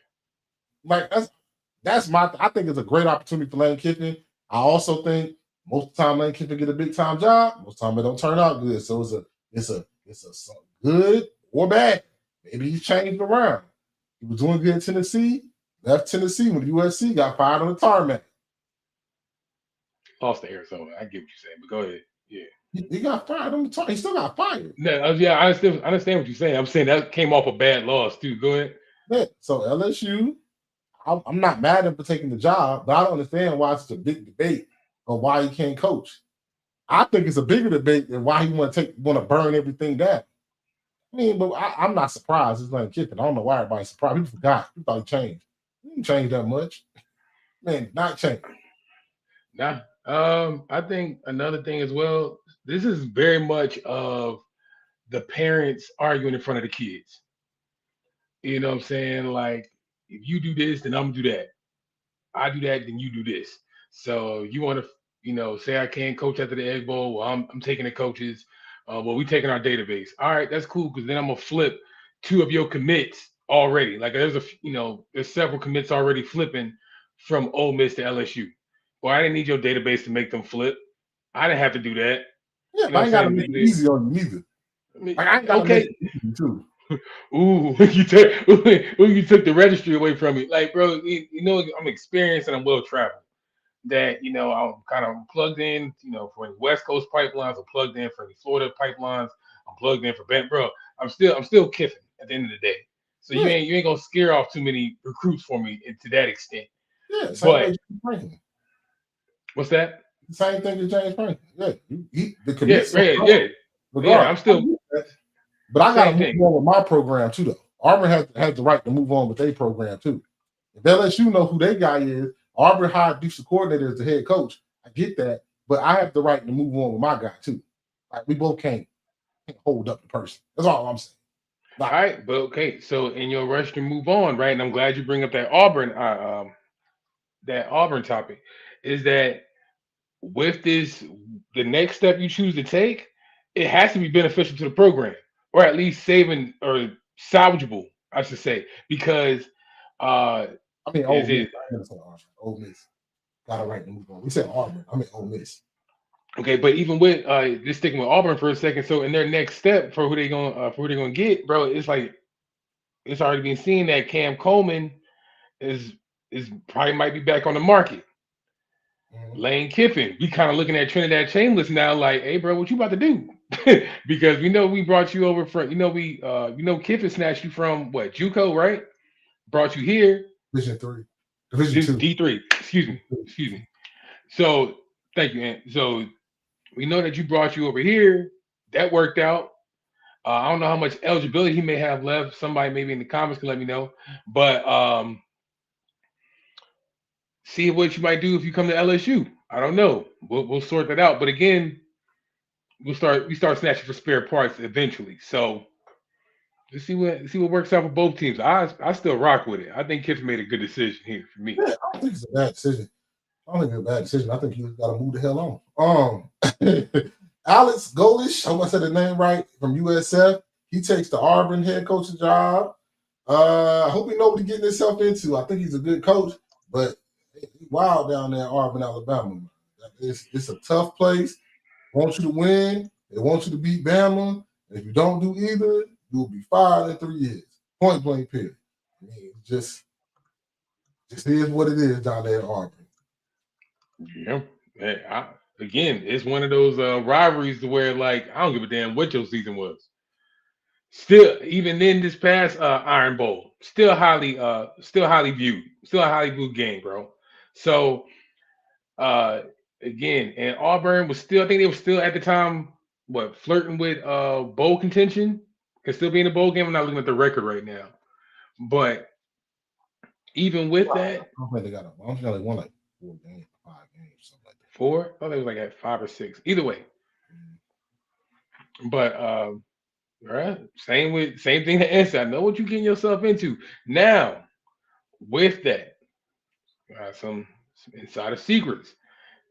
B: Like that's I think it's a great opportunity for Lane Kiffin. I also think most of the time Lane Kiffin get a big time job. Most of the time it don't turn out good. So it's a good or bad. Maybe he's changed around. He was doing good in Tennessee. Left Tennessee when the USC got fired on the tarmac.
C: Lost to Arizona. I get what you're saying, but go ahead. Yeah.
B: He got fired on the tarmac. He still got fired.
C: No, yeah, I understand what you're saying. I'm saying that came off a bad loss too. Go ahead.
B: Yeah. So LSU, I'm not mad at him for taking the job, but I don't understand why it's a big debate on why he can't coach. I think it's a bigger debate than why he want to burn everything down. I mean, but I'm not surprised. It's Lane Kiffin. I don't know why everybody's surprised. People forgot. People thought he changed. He didn't change that much. Man, not change.
C: Nah. I think another thing as well, this is very much of the parents arguing in front of the kids. You know what I'm saying? Like, if you do this, then I'm gonna do that. I do that, then you do this. So you want to, say I can't coach after the Egg Bowl. Well, I'm taking the coaches. Well, we taking our database. All right, that's cool because then I'm gonna flip 2 of your commits already. Like there's several commits already flipping from Ole Miss to LSU. Well, I didn't need your database to make them flip. I didn't have to do that.
B: Yeah, I ain't got to make it easy on you neither. Like, I ain't got to make it easy too.
C: Ooh, you took the registry away from me. Like, bro, I'm experienced and I'm well traveled. That I'm kind of plugged in. For any West Coast pipelines, I'm plugged in for any Florida pipelines. I'm plugged in for Ben. Bro, I'm still Kiffin at the end of the day. So you ain't gonna scare off too many recruits for me to that extent.
B: Yeah, same thing.
C: What's that?
B: Same thing as James Franklin. Yeah, the
C: commits. Yeah, I'm still.
B: But I got to move on with my program too, though. Auburn has the right to move on with their program too. If LSU know who their guy is, Auburn hired defensive coordinator as the head coach. I get that, but I have the right to move on with my guy too. Like we both can't hold up the person. That's all I'm saying.
C: All right, but okay. So in your rush to move on, right? And I'm glad you bring up that Auburn topic. Is that with this, the next step you choose to take, it has to be beneficial to the program, or at least saving or salvageable, I should say, because
B: Ole Miss got a right to move on. We said Auburn. I mean Ole Miss.
C: Okay, but even with just sticking with Auburn for a second, so in their next step for who they're gonna get, bro, it's like it's already been seen that Cam Coleman is probably might be back on the market. Mm-hmm. Lane Kiffin, we kind of looking at Trinidad Chambliss now, like, hey, bro, what you about to do? Because we brought you over from, Kiffin snatched you from what, JUCO, right? Brought you here.
B: Division 3. Division 2.
C: D3. Excuse me. So thank you, Ant. So we know that you brought you over here. That worked out. I don't know how much eligibility he may have left. Somebody maybe in the comments can let me know. But see what you might do if you come to LSU. I don't know. We'll sort that out. But again, we start snatching for spare parts eventually. So let's see what works out for both teams. I still rock with it. I think Kiffin made a good decision here for me.
B: Yeah, I don't think it's a bad decision. I think he got to move the hell on. Alex Golish, I hope I said the name right, from USF. He takes the Auburn head coaching job. I hope he knows what he's getting himself into. I think he's a good coach, but he's wild down there in Auburn, Alabama. It's a tough place. They want you to win. They want you to beat Bama. And if you don't do either, you'll be fired in 3 years. Point blank period. I mean, just is what it is down there in Auburn.
C: Yeah. Hey, again, it's one of those rivalries to where like I don't give a damn what your season was. Still, even then, this past Iron Bowl, still highly viewed, still a highly viewed game, bro. So uh, again, and Auburn was still, I think they were still at the time, what flirting with bowl contention, and still being a bowl game. I'm not looking at the record right now, but even with
B: I
C: that,
B: don't think they got a. I don't think they won like 4 games, 5 games, something like that.
C: four, I thought it was like at 5 or 6. Either way, but right, same thing to answer. I know what you're getting yourself into. Now, with that, some insider secrets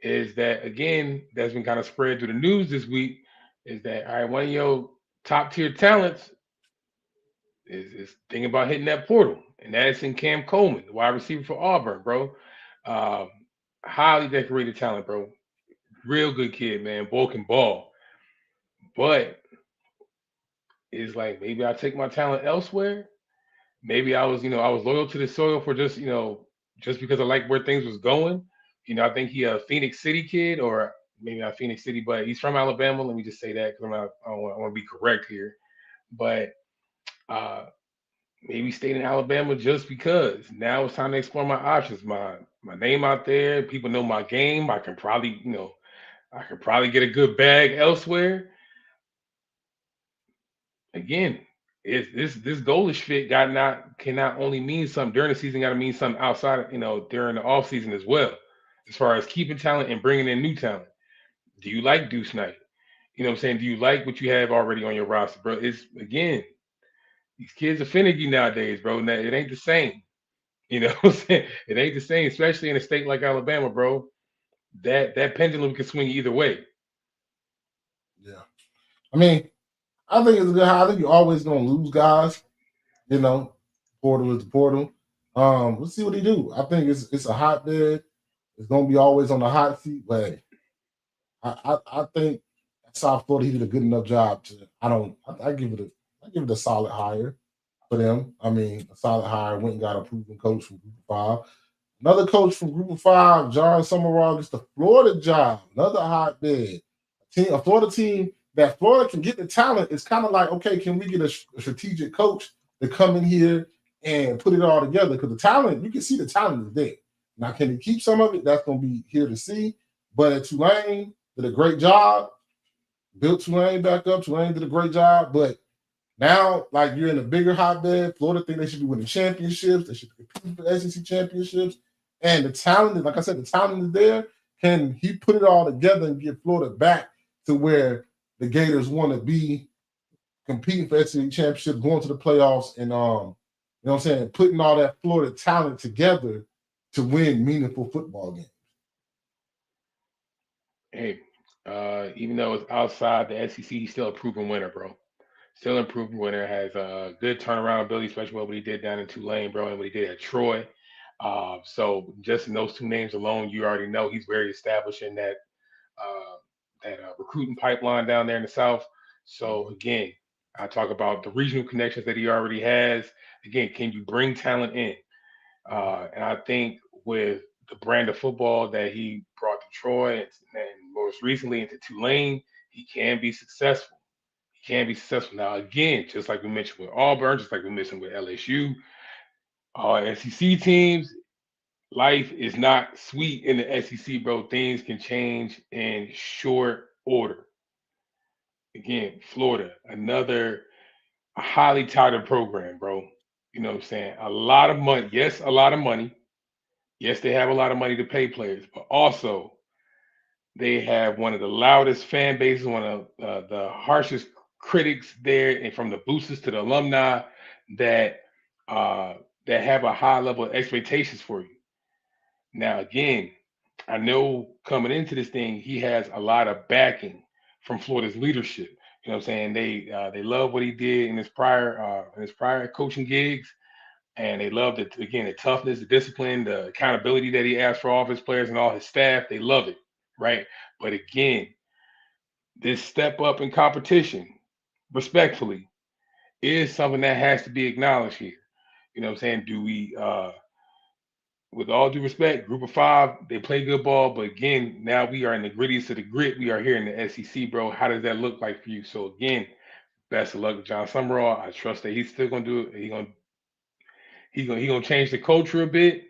C: is that again that's been kind of spread through the news this week is that all right, one of your top tier talents is thinking about hitting that portal, and that's in Cam Coleman, the wide receiver for Auburn, bro. Um, highly decorated talent, bro. Real good kid, man. Boy can ball, but it's like maybe I take my talent elsewhere. Maybe I was loyal to the soil for just, just because I like where things was going. I think he a Phoenix City kid, or maybe not Phoenix City, but he's from Alabama. Let me just say that because I want to be correct here. But uh, maybe stayed in Alabama just because now it's time to explore my options. My name out there, people know my game. I could probably get a good bag elsewhere. Again, it's this goalish fit got not cannot only mean something during the season, got to mean something outside of, during the off season as well, as far as keeping talent and bringing in new talent. Do you like Deuce Knight? You know what I'm saying? Do you like what you have already on your roster, bro? It's again, these kids are finicky nowadays, bro. Now, it ain't the same. You know what I'm saying? It ain't the same, especially in a state like Alabama, bro. That pendulum can swing either way.
B: Yeah, I mean, I think it's a good. I think you're always gonna lose guys. You know, portal is the portal. Let's see what he do. I think it's a hotbed. It's gonna be always on the hot seat, but I think South Florida he did a good enough job to. I give it a solid hire for them. I mean, a solid hire. Went and got a proven coach from Group of 5. Another coach from Group of 5, John Summerall, gets the Florida job. Another hotbed. A Florida team that Florida can get the talent. It's kind of like, okay, can we get a strategic coach to come in here and put it all together? Because the talent, you can see the talent is there. Now, can he keep some of it? That's going to be here to see. But at Tulane, did a great job. Built Tulane back up. Tulane did a great job. But now, like you're in a bigger hotbed. Florida think they should be winning championships. They should be competing for SEC championships. And the talent, like I said, the talent is there. Can he put it all together and get Florida back to where the Gators want to be, competing for SEC championships, going to the playoffs, and you know what I'm saying, putting all that Florida talent together to win meaningful football games?
C: Hey, even though it's outside the SEC, he's still a proven winner, bro. Still a proven winner. Has a good turnaround ability, especially what he did down in Tulane, bro, and what he did at Troy. So just in those two names alone, you already know he's very established in that recruiting pipeline down there in the South. So again, I talk about the regional connections that he already has. Again, can you bring talent in? And I think with the brand of football that he brought to Troy and most recently into Tulane, he can be successful. He can be successful. Now, again, just like we mentioned with Auburn, just like we mentioned with LSU, SEC teams, life is not sweet in the SEC, bro. Things can change in short order. Again, Florida, another highly touted program, bro. You know what I'm saying? A lot of money. Yes, a lot of money. Yes, they have a lot of money to pay players, but also they have one of the loudest fan bases, one of the harshest critics there, and from the boosters to the alumni that uh, that have a high level of expectations for you. Now, again, I know coming into this thing, he has a lot of backing from Florida's leadership. You know what I'm saying? They love what he did in his prior coaching gigs, and they love the again the toughness, the discipline, the accountability that he asked for all of his players and all his staff. They love it, right? But again, this step up in competition, respectfully, is something that has to be acknowledged here. You know what I'm saying? with all due respect, Group of Five, they play good ball, but again, now we are in the grittiest of the grit. We are here in the SEC, bro. How does that look like for you? So again, best of luck with John Summerall. I trust that he's still gonna do it. He gonna change the culture a bit.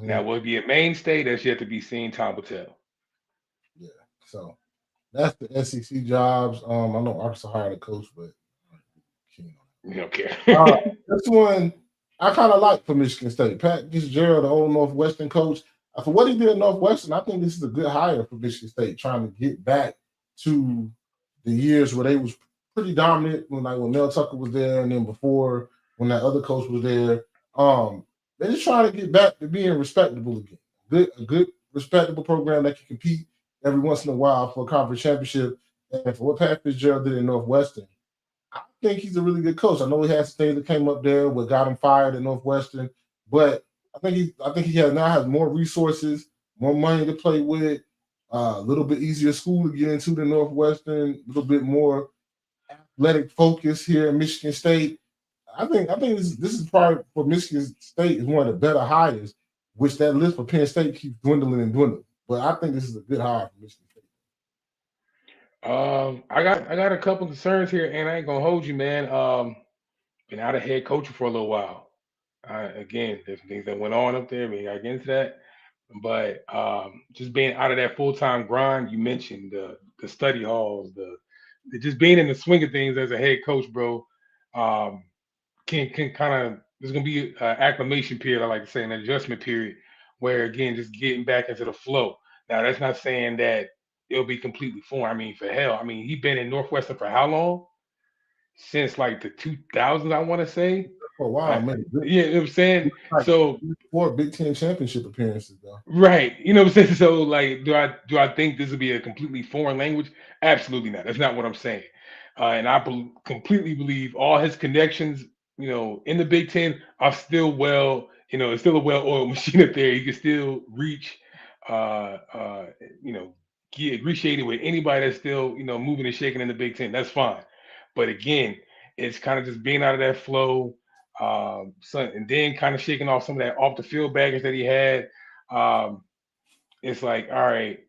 C: Now,
B: Mhm.
C: will it be a mainstay? That's yet to be seen. Time will tell.
B: Yeah. So that's the SEC jobs. I know Arkansas hired a coach, but keen
C: We don't care.
B: on it. This one I kind of like for Michigan State. Pat Fitzgerald, the old Northwestern coach. For what he did at Northwestern, I think this is a good hire for Michigan State, trying to get back to the years where they was pretty dominant when Mel Tucker was there, and then before when that other coach was there. They're just trying to get back to being respectable again. A good respectable program that can compete every once in a while for a conference championship. And for what Pat Fitzgerald did in Northwestern, I think he's a really good coach. I know he has things that came up there what got him fired at Northwestern, but I think he has more resources, more money to play with, a little bit easier school to get into than Northwestern, a little bit more athletic focus here in Michigan State. I think this is probably for Michigan State is one of the better hires, which that list for Penn State keeps dwindling and dwindling. But I think this is a good hire for Michigan State.
C: I got a couple concerns here, and I ain't gonna hold you, man. Been out of head coaching for a little while. Again, there's things that went on up there. We got to get into that. But just being out of that full time grind, you mentioned the study halls, the just being in the swing of things as a head coach, bro. Um, can kind of there's gonna be an acclimation period. I like to say an adjustment period, where again, just getting back into the flow. Now, that's not saying that it'll be completely foreign. I mean, for hell, I mean, he been in Northwestern for how long? Since like the 2000s, I want to say.
B: For a while, man.
C: Yeah, you know what I'm saying.
B: Like
C: So
B: 4 Big Ten championship appearances, though.
C: right, you know what I'm saying. So like, do I think this would be a completely foreign language? Absolutely not. That's not what I'm saying. And I completely believe all his connections, in the Big Ten are still it's still a well-oiled machine up there. He can still reach, uh, uh, you know, get appreciated with anybody that's still moving and shaking in the Big Ten. That's fine. But again, it's kind of just being out of that flow, and then kind of shaking off some of that off the field baggage that he had. Um, it's like, all right,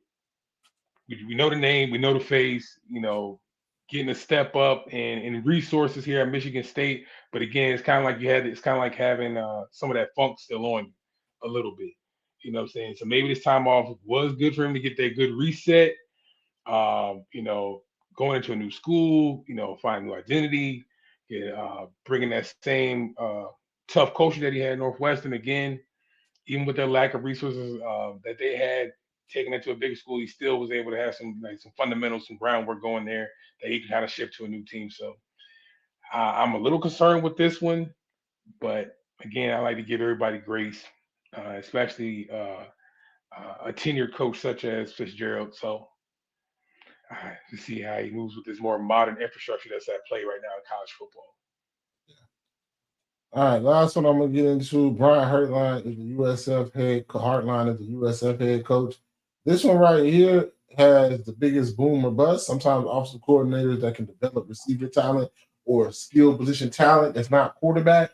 C: we know the name, we know the face, getting a step up and resources here at Michigan State. But again, it's kind of like having some of that funk still on you a little bit. You know what I'm saying? So maybe this time off was good for him to get that good reset. Um, you know, Going into a new school, finding new identity, bringing that same tough culture that he had at Northwestern again, even with their lack of resources that they had, taking it to a big school, he still was able to have some fundamentals, some groundwork going there that he can kind of shift to a new team. So I'm a little concerned with this one, but again, I like to give everybody grace, especially a tenured coach such as Fitzgerald. So to see how he moves with this more modern infrastructure that's at play right now in college football.
B: All right, last one I'm gonna get into. Brian Hartline is the USF head coach. This one right here has the biggest boom or bust. Sometimes offensive coordinators that can develop receiver talent or skill position talent that's not quarterback.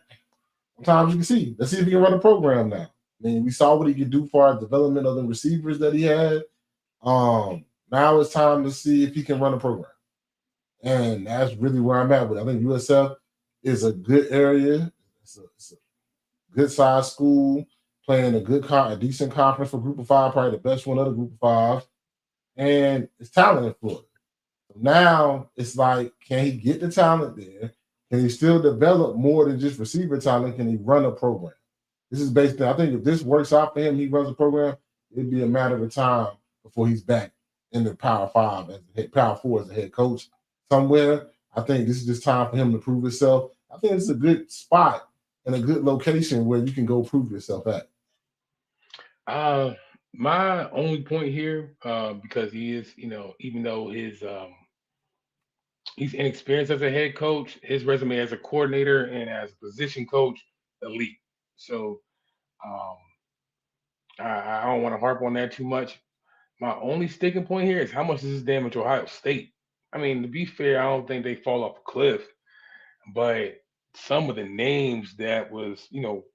B: Sometimes you can see. Let's see if he can run a program now. I mean, we saw what he could do for our development of the receivers that he had. Now it's time to see if he can run a program. And that's really where I'm at with it. I think USF is a good area. It's a good size school, playing a decent conference for Group of Five, probably the best one of the Group of Five, and it's talent in Florida. So now it's like, can he get the talent there? Can he still develop more than just receiver talent? Can he run a program? This is basically, I think if this works out for him, he runs a program, it'd be a matter of time before he's back in the Power Five Power Four as a head coach somewhere. I think this is just time for him to prove himself. I think it's a good spot and a good location where you can go prove yourself at.
C: Uh, my only point here, because he is, even though he's inexperienced as a head coach, his resume as a coordinator and as a position coach, elite. So um, I don't want to harp on that too much. My only sticking point here is how much does this damage Ohio State? I mean, to be fair, I don't think they fall off a cliff, but some of the names that was,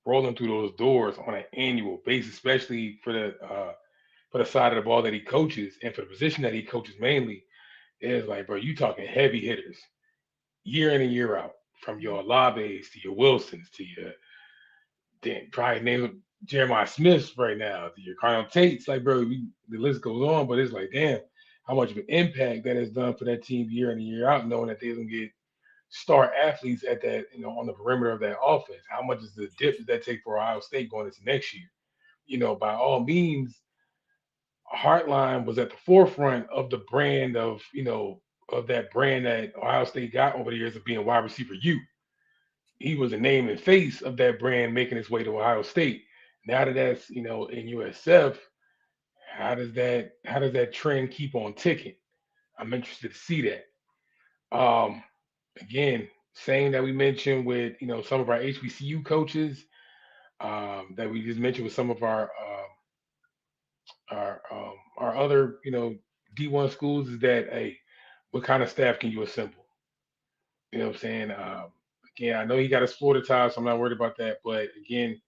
C: rolling through those doors on an annual basis, especially for the side of the ball that he coaches and for the position that he coaches mainly, is like, bro, you talking heavy hitters year in and year out, from your Olaves to your Wilsons to your damn, probably name Jeremiah Smiths right now to your Carnell Tates. Like, bro, the list goes on, but it's like, damn, how much of an impact that has done for that team year in and year out, knowing that they don't get star athletes at that, on the perimeter of that offense. How much is the dip does that take for Ohio State going into next year? By all means, Hartline was at the forefront of the brand of that brand that Ohio State got over the years of being wide receiver U. He was a name and face of that brand making its way to Ohio State. Now that that's in USF, how does that trend keep on ticking? I'm interested to see that. Again, same that we mentioned with some of our HBCU coaches, that we just mentioned with some of our other D1 schools, is that, hey, what kind of staff can you assemble? You know what I'm saying? Again, I know he got his Florida ties, so I'm not worried about that. But again,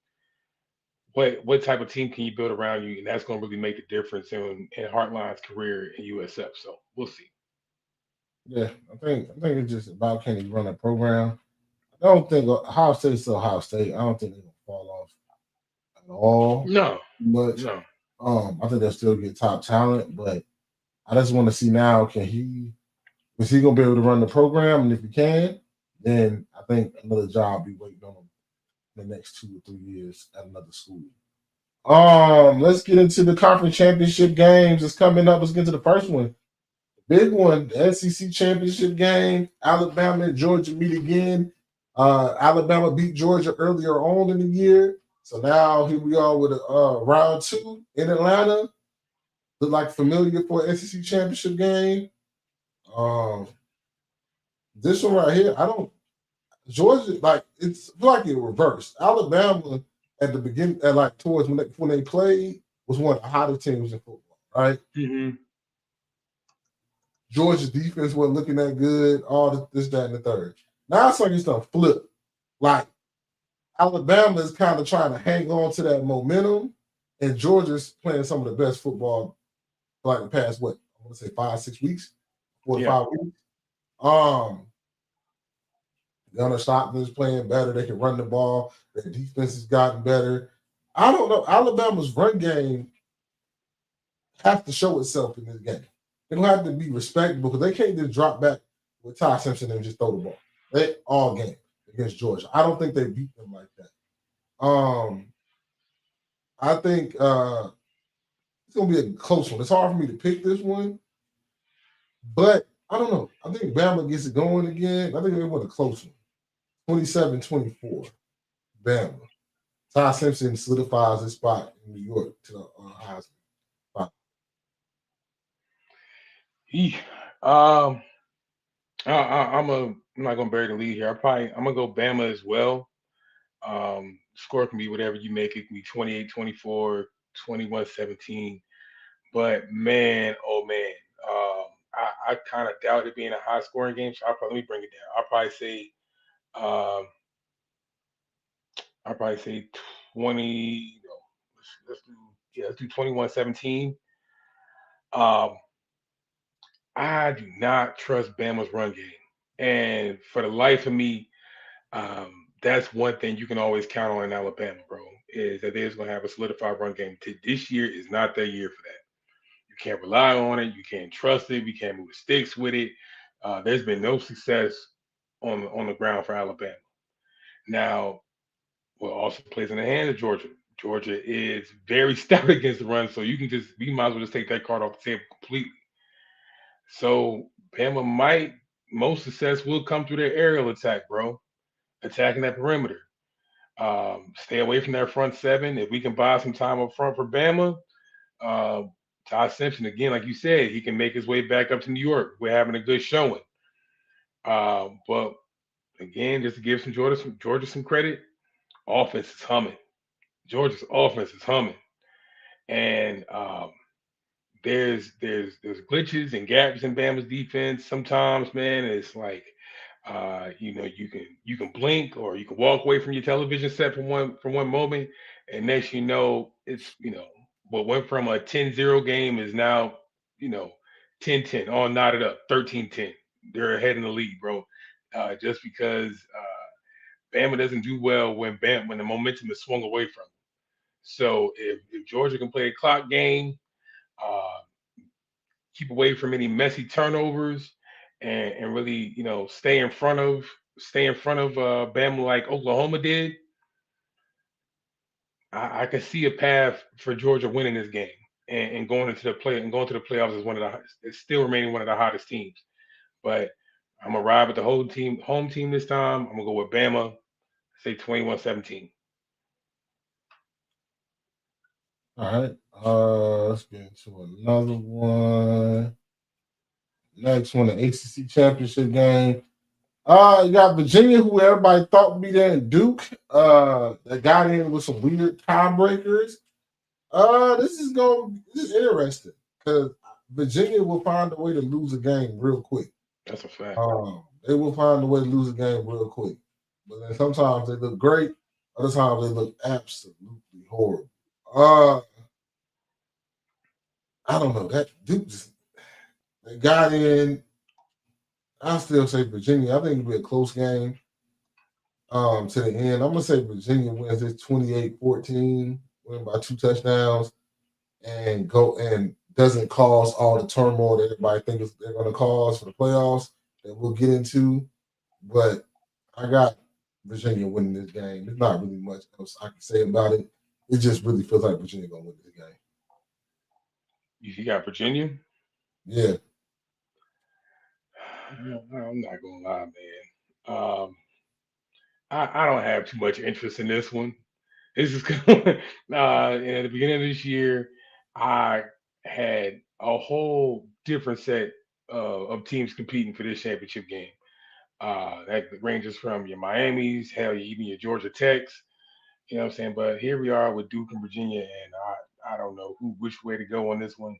C: what type of team can you build around you, and that's going to really make the difference in Hartline's career in USF. So we'll see.
B: Yeah, I think it's just about can he run a program. I don't think Ohio State is still Ohio State. I don't think they're gonna fall off at all
C: No,
B: much.
C: no.
B: I think they'll still get top talent, but I just want to see now is he gonna be able to run the program? And if he can, then I think another job be waiting on him in the next 2 or 3 years at another school. Let's get into the conference championship games. It's coming up. Let's get to the first one. Big one, the SEC championship game. Alabama and Georgia meet again. Alabama beat Georgia earlier on in the year. So now here we are with a round two in Atlanta. Look like familiar for an SEC championship game. Um, this one right here, I don't Georgia it's like it reversed. Alabama at the beginning, at like towards when they played, was one of the hottest teams in football, right?
C: Mm-hmm.
B: Georgia's defense wasn't looking that good, all this, that, and the third. Now it's like it's done flip. Like Alabama is kind of trying to hang on to that momentum, and Georgia's playing some of the best football for like the past, I want to say 5-6 weeks, 4 to 5 weeks. Gunnar Stockton is playing better. They can run the ball. Their defense has gotten better. I don't know. Alabama's run game has to show itself in this game. They don't have to be respectable because they can't just drop back with Ty Simpson and just throw the ball. They all game against Georgia. I don't think they beat them like that. I think it's gonna be a close one. It's hard for me to pick this one, but I don't know. I think Bama gets it going again. I think they win a close one. 27-24. Bama. Ty Simpson solidifies his spot in New York to the Heisman.
C: I'm not gonna bury the lead here. I'm gonna go Bama as well. Score can be whatever you make it. It can be 28-24, 21-17. But man, oh man, I kind of doubt it being a high scoring game. So let me bring it down. Um, I'll probably say 20. Let's do 21-17. Um, I do not trust Bama's run game, and for the life of me, that's one thing you can always count on in Alabama, bro, is that they're going to have a solidified run game. This year is not their year for that. You can't rely on it. You can't trust it. We can't move the sticks with it. There's been no success on the ground for Alabama. Now, what also plays in the hand of Georgia. Georgia is very stout against the run, so we might as well just take that card off the table completely. So Bama most success will come through their aerial attack, bro. Attacking that perimeter. Stay away from that front seven. If we can buy some time up front for Bama, uh, Todd Simpson, again, like you said, he can make his way back up to New York. We're having a good showing. But again, just to give Georgia some credit, offense is humming. Georgia's offense is humming, and there's glitches and gaps in Bama's defense. Sometimes, man, it's like You can blink or you can walk away from your television set for one moment, and next it's what went from a 10-0 game is now, you know 10-10, all knotted up, 13-10. They're ahead in the league, bro. Just because Bama doesn't do well when the momentum is swung away from them. So if Georgia can play a clock game, uh, keep away from any messy turnovers, and really, stay in front of Bama like Oklahoma did. I can see a path for Georgia winning this game and going to the playoffs as it's still remaining one of the hottest teams. But I'm gonna ride with the whole team, home team this time. I'm gonna go with Bama. Say 21-17.
B: All right. Let's get into another one. Next one, the ACC championship game. You got Virginia, who everybody thought would be there, and Duke. That got in with some weird tiebreakers. This is interesting because Virginia will find a way to lose a game real quick.
C: That's a fact.
B: They will find a way to lose a game real quick. But then sometimes they look great, other times they look absolutely horrible. Uh, I don't know. That Duke they got in. I still say Virginia. I think it'll be a close game to the end. I'm gonna say Virginia wins this 28-14, win by 2 touchdowns, and doesn't cause all the turmoil that everybody thinks they're gonna cause for the playoffs that we'll get into. But I got Virginia winning this game. There's not really much else I can say about it. It just really feels like Virginia gonna win this game.
C: You got Virginia?
B: Yeah.
C: I'm not gonna lie, man. I don't have too much interest in this one. This is at the beginning of this year, I had a whole different set of teams competing for this championship game. That ranges from your Miami's, hell, even your Georgia Techs. You know what I'm saying? But here we are with Duke and Virginia, and I don't know which way to go on this one.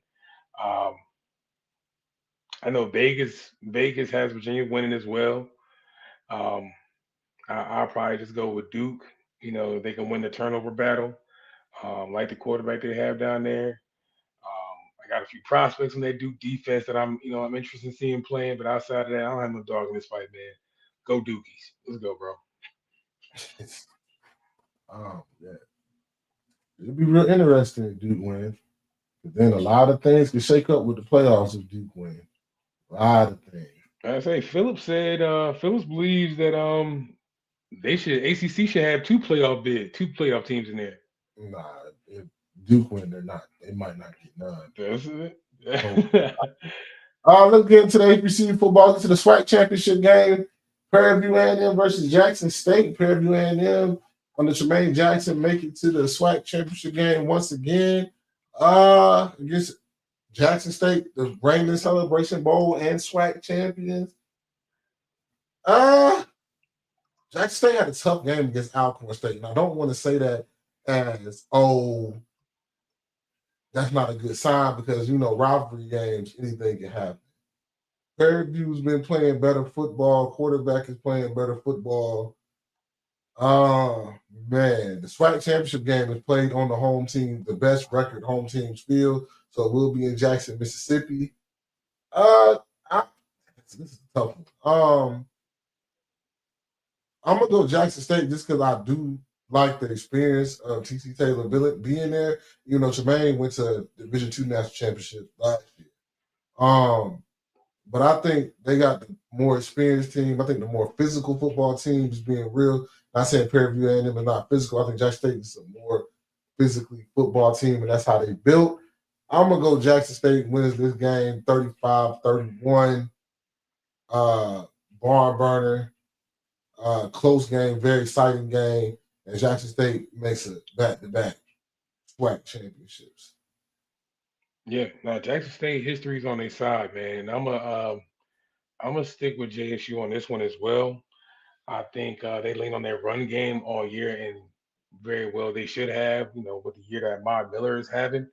C: Um, I know Vegas has Virginia winning as well. Um, I'll probably just go with Duke. They can win the turnover battle, like the quarterback they have down there. I got a few prospects on that Duke defense that I'm interested in seeing playing. But outside of that, I don't have no dog in this fight, man. Go Dukies. Let's go, bro.
B: Yeah. It'll be real interesting if Duke wins. But then a lot of things can shake up with the playoffs if Duke wins. A lot of things.
C: I say Phillips believes that ACC should have two playoff teams in there.
B: Nah, if Duke win, they might not get none.
C: That's it.
B: Let's get into the APC football, to the SWAC championship game. Prairie View A&M versus Jackson State. Prairie View A&M under Tremaine Jackson make it to the SWAC championship game once again. Against Jackson State, the reigning Celebration Bowl and SWAC champions. Jackson State had a tough game against Alcorn State, and I don't want to say that as that's not a good sign because rivalry games, anything can happen. Prairie View's been playing better football. Quarterback is playing better football. Oh man, the SWAC championship game is played on the home team, the best record home team's field. So we'll be in Jackson, Mississippi. This is a tough one. I'm gonna go Jackson State just because I do like the experience of TC Taylor being there. Tremaine went to Division II national championship last year. But I think they got the more experienced team. I think the more physical football team is being real. Not saying Prairie View A&M is not physical. I think Jackson State is a more physically football team, and that's how they built. I'm going to go Jackson State wins this game 35-31. Barn burner. Close game, very exciting game. And Jackson State makes a back-to-back SWAC championships.
C: Yeah, now Jackson State history's on their side, man. I'm gonna stick with JSU on this one as well. I think they lean on their run game all year, and very well they should have. With the year that Mod Miller is having.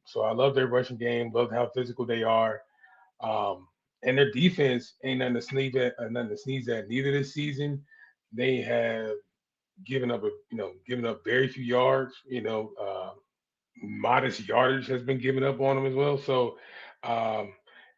C: So I love their rushing game. Love how physical they are. Um, and their defense ain't nothing to sneeze at. Nothing to sneeze at. Neither this season. They have given up very few yards. Modest yardage has been given up on them as well. So um,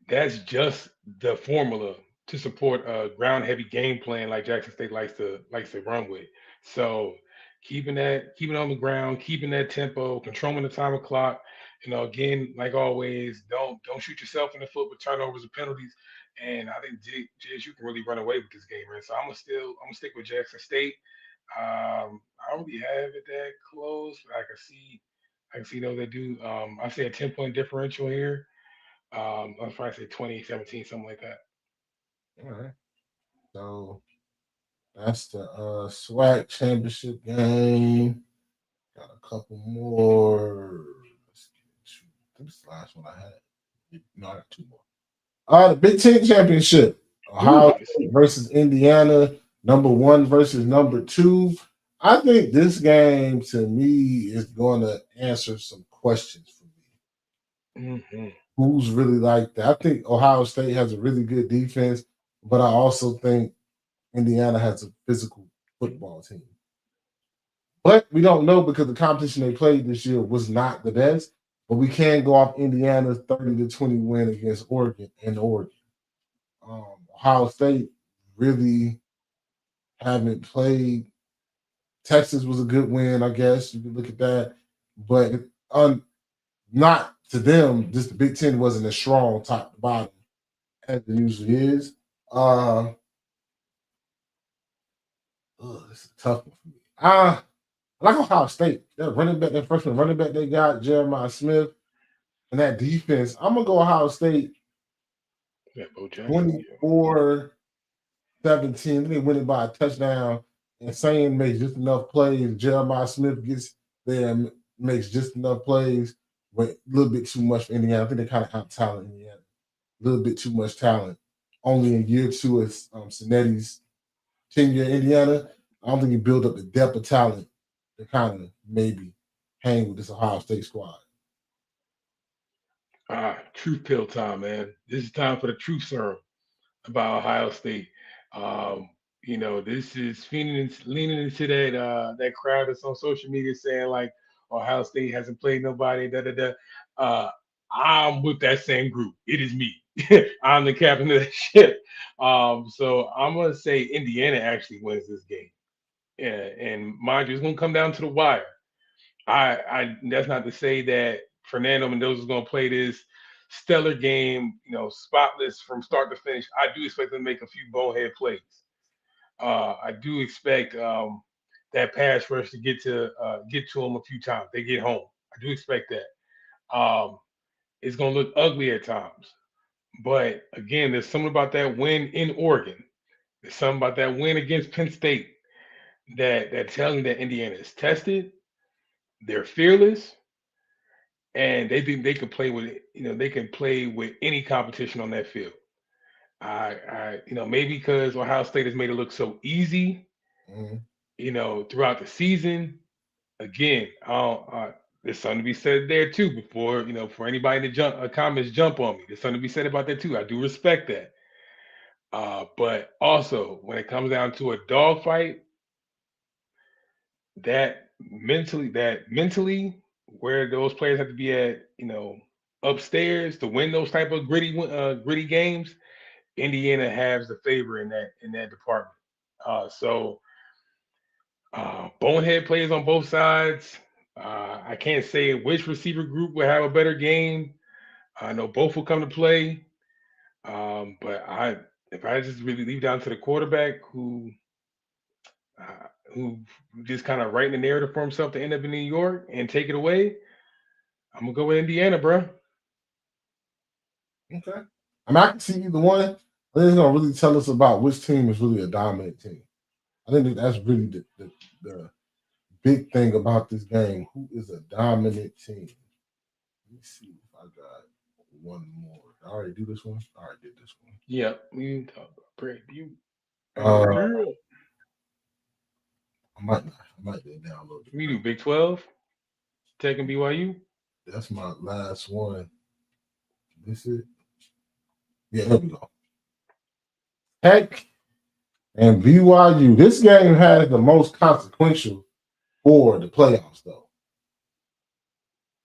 C: that's just the formula to support a ground heavy game plan like Jackson State likes to run with. So keeping on the ground, keeping that tempo, controlling the time of clock. Again, like always, don't shoot yourself in the foot with turnovers and penalties. And I think JSU can really run away with this game, man. So I'm gonna stick with Jackson State. I don't really have it that close, but I can see those that do. I say a 10-point differential here. I'll probably say 2017, something like that.
B: All right. So that's the SWAC championship game. Got a couple more. Let's get to this last one I had. No, I got two more. The Big Ten championship.
C: Ooh,
B: Ohio State versus Indiana. Number one versus number two. I think this game to me is going to answer some questions for me.
C: hmm
B: Who's really like that? I think Ohio State has a really good defense, but I also think Indiana has a physical football team. But we don't know because the competition they played this year was not the best. But we can go off Indiana's 30-20 win against Oregon in Oregon. Ohio State really haven't played. Texas was a good win, I guess. You could look at that. But not to them, just the Big Ten wasn't as strong top to bottom as it usually is. This is a tough one for me. I like Ohio State. That freshman running back they got, Jeremiah Smith, and that defense. I'm gonna go Ohio State
C: Yeah, Bo Jackson.
B: 24-17. They win it by a touchdown. And Sane makes just enough plays. Jeremiah Smith gets there and makes just enough plays, but a little bit too much for Indiana. I think they kind of out talent Indiana. A little bit too much talent. Only in year two is Sinetti's tenure in Indiana. I don't think he built up the depth of talent to kind of maybe hang with this Ohio State squad.
C: Truth pill time, man. This is time for the truth serum about Ohio State. Um, this is leaning into that crowd that's on social media saying like Ohio State hasn't played nobody. Da da da. Uh, I'm with that same group. It is me. I'm the captain of the ship. So I'm gonna say Indiana actually wins this game. Yeah, and mind you, it's gonna come down to the wire. I that's not to say that Fernando Mendoza is going to play this stellar game, spotless from start to finish. I do expect them to make a few bonehead plays. I do expect that pass rush to get to them a few times. They get home. I do expect that. It's going to look ugly at times, but again, there's something about that win in Oregon. There's something about that win against Penn State that tells me that Indiana is tested. They're fearless and they think they can play with it. They can play with any competition on that field. Maybe because Ohio State has made it look so easy,
B: Mhm.
C: throughout the season. Again, there's something to be said there too. For anybody to comments jump on me, there's something to be said about that too. I do respect that. But also, when it comes down to a dogfight, that mentally where those players have to be at upstairs to win those type of gritty games. Indiana has the favor in that department. Bonehead plays on both sides. I can't say which receiver group will have a better game. I know both will come to play. But if I just really leave down to the quarterback who just kind of writing the narrative for himself to end up in New York and take it away, I'm gonna go with Indiana, bro.
B: Okay. I can see either one. I think it's gonna really tell us about which team is really a dominant team. I think that's really the big thing about this game. Who is a dominant team? Let me see if I got one more. I already do this one. I already did this one.
C: Yeah, we can talk about preview.
B: Uh, I might download it.
C: We do Big 12, Tech and BYU.
B: That's my last one. This it? Yeah, here we go. Tech and BYU. This game has the most consequential for the playoffs, though.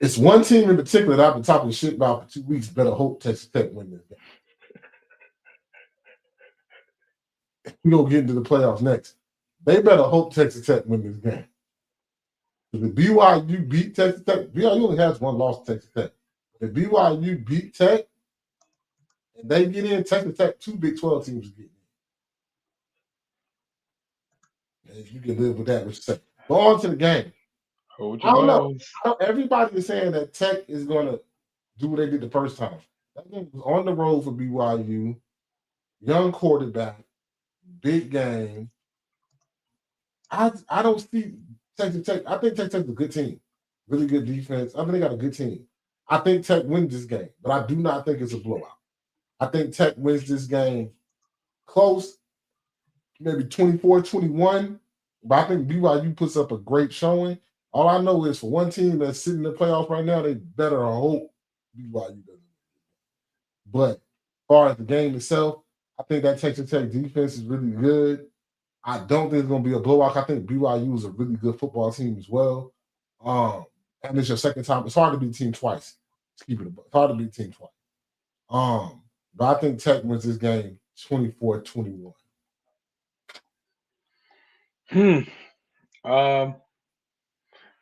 B: It's one team in particular that I've been talking shit about for 2 weeks. Better hope Texas Tech win this game. We're going to get into the playoffs next. They better hope Texas Tech win this game. If the BYU beat Texas Tech, BYU only has one loss to Texas Tech. If BYU beat Tech, and they get in, Texas Tech, 2 Big 12 teams get in. And you can live with that, which say. Go on to the game.
C: Hold
B: I
C: your
B: don't
C: nose.
B: know. Everybody is saying that Tech is going to do what they did the first time. That game was on the road for BYU. Young quarterback, big game. I don't see Texas Tech. I think Texas Tech is a good team. Really good defense. I think they got a good team. I think Tech wins this game, but I do not think it's a blowout. I think Tech wins this game close, maybe 24-21. But I think BYU puts up a great showing. All I know is for one team that's sitting in the playoffs right now, they better hope BYU doesn't. But as far as the game itself, I think that Texas Tech defense is really good. I don't think it's going to be a blowout. I think BYU is a really good football team as well. And it's your second time. It's hard to beat a team twice. It's hard to beat a team twice. But I think Tech wins this game 24-21.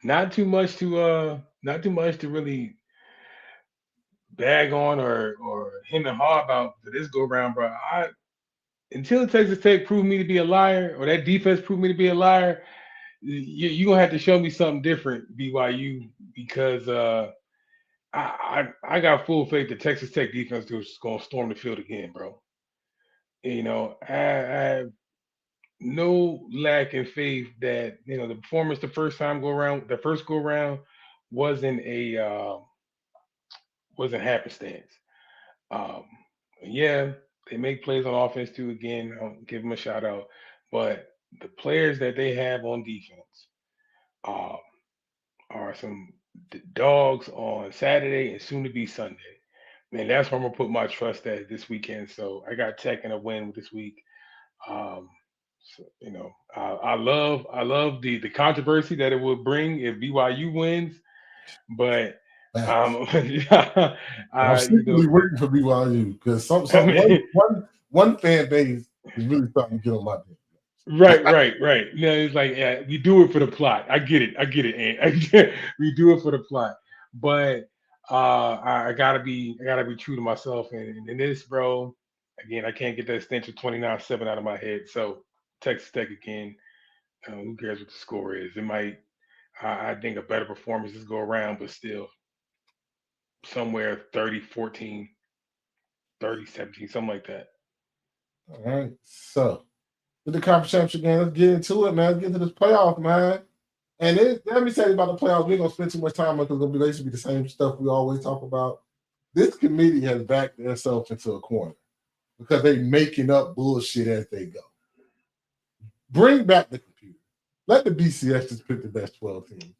C: Not too much to really bag on or him and haw about for this go round, bro. Until Texas Tech proved me to be a liar, or that defense proved me to be a liar, you're gonna have to show me something different, BYU, because I got full faith that Texas Tech defense is gonna storm the field again, bro. You know, I have no lack in faith that the performance the first go round wasn't happenstance. Um, yeah, they make plays on offense too. Again, I'll give them a shout out. But the players that they have on defense um, are some dogs on Saturday and soon to be Sunday. Man, that's where I'm gonna put my trust at this weekend. So I got Tech in a win this week. Um, so, I love the controversy that it would bring if BYU wins, but
B: I'm
C: I
B: secretly waiting for BYU because one fan base is really starting to get on my dick.
C: Right. You know, it's like, yeah, we do it for the plot. I get it, and we do it for the plot. But I gotta be true to myself, and in this, bro. Again, I can't get that stench of 29-7 out of my head. So Texas Tech again. Who cares what the score is? It might. I think a better performance this go around, but still somewhere 30-14, 30-17, something like that.
B: All right. So with the conference championship game, let's get into it, man. Let's get into this playoff, man. And let me tell you about the playoffs. We ain't gonna spend too much time on it because it'll basically be the same stuff we always talk about. This committee has backed themselves into a corner because they making up bullshit as they go. Bring back the computer. Let the BCS just pick the best 12 teams.